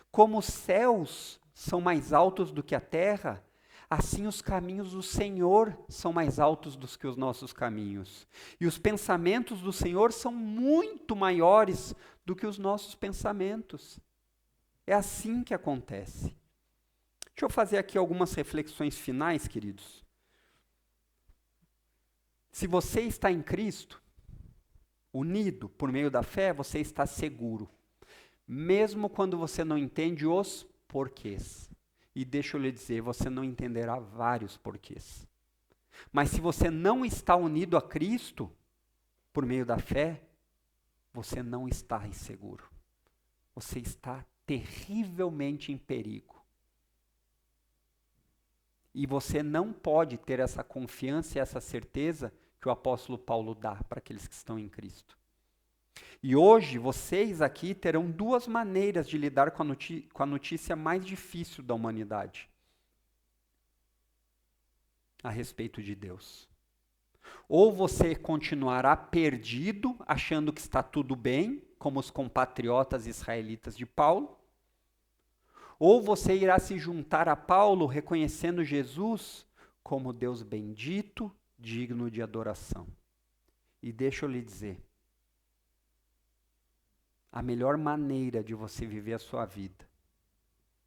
Como os céus são mais altos do que a terra, assim os caminhos do Senhor são mais altos do que os nossos caminhos. E os pensamentos do Senhor são muito maiores do que os nossos pensamentos. É assim que acontece. Deixa eu fazer aqui algumas reflexões finais, queridos. Se você está em Cristo, unido por meio da fé, você está seguro. Mesmo quando você não entende os porquês. E deixa eu lhe dizer, você não entenderá vários porquês. Mas se você não está unido a Cristo, por meio da fé, você não está inseguro. Você está terrivelmente em perigo. E você não pode ter essa confiança e essa certeza que o apóstolo Paulo dá para aqueles que estão em Cristo. E hoje, vocês aqui terão duas maneiras de lidar com a notícia mais difícil da humanidade a respeito de Deus. Ou você continuará perdido, achando que está tudo bem, como os compatriotas israelitas de Paulo, ou você irá se juntar a Paulo reconhecendo Jesus como Deus bendito, digno de adoração. E deixa eu lhe dizer, a melhor maneira de você viver a sua vida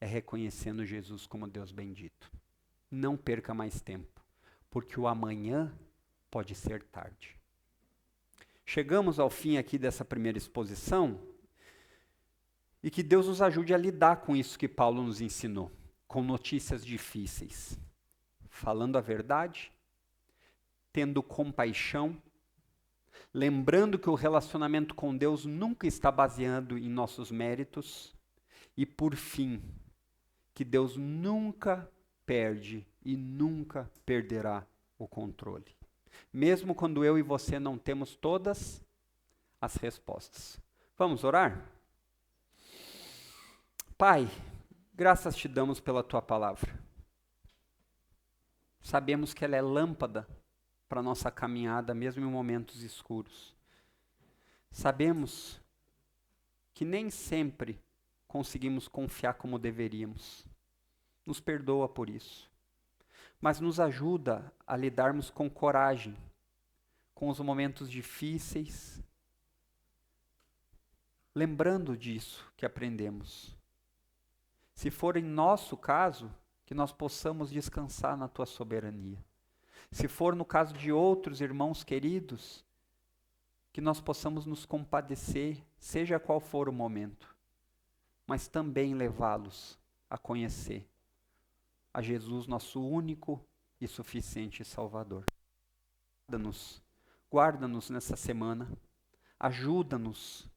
é reconhecendo Jesus como Deus bendito. Não perca mais tempo, porque o amanhã pode ser tarde. Chegamos ao fim aqui dessa primeira exposição e que Deus nos ajude a lidar com isso que Paulo nos ensinou, com notícias difíceis, falando a verdade, tendo compaixão, lembrando que o relacionamento com Deus nunca está baseado em nossos méritos e, por fim, que Deus nunca perde e nunca perderá o controle. Mesmo quando eu e você não temos todas as respostas. Vamos orar? Pai, graças te damos pela tua palavra. Sabemos que ela é lâmpada para a nossa caminhada, mesmo em momentos escuros. Sabemos que nem sempre conseguimos confiar como deveríamos. Nos perdoa por isso. Mas nos ajuda a lidarmos com coragem, com os momentos difíceis, lembrando disso que aprendemos. Se for em nosso caso, que nós possamos descansar na tua soberania. Se for no caso de outros irmãos queridos, que nós possamos nos compadecer, seja qual for o momento, mas também levá-los a conhecer a Jesus, nosso único e suficiente Salvador. Guarda-nos nessa semana, ajuda-nos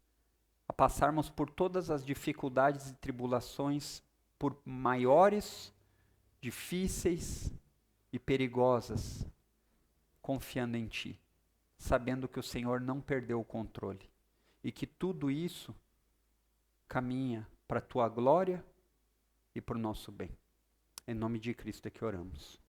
a passarmos por todas as dificuldades e tribulações, por maiores, difíceis e perigosas, confiando em Ti, sabendo que o Senhor não perdeu o controle e que tudo isso caminha para a Tua glória e para o nosso bem. Em nome de Cristo é que oramos.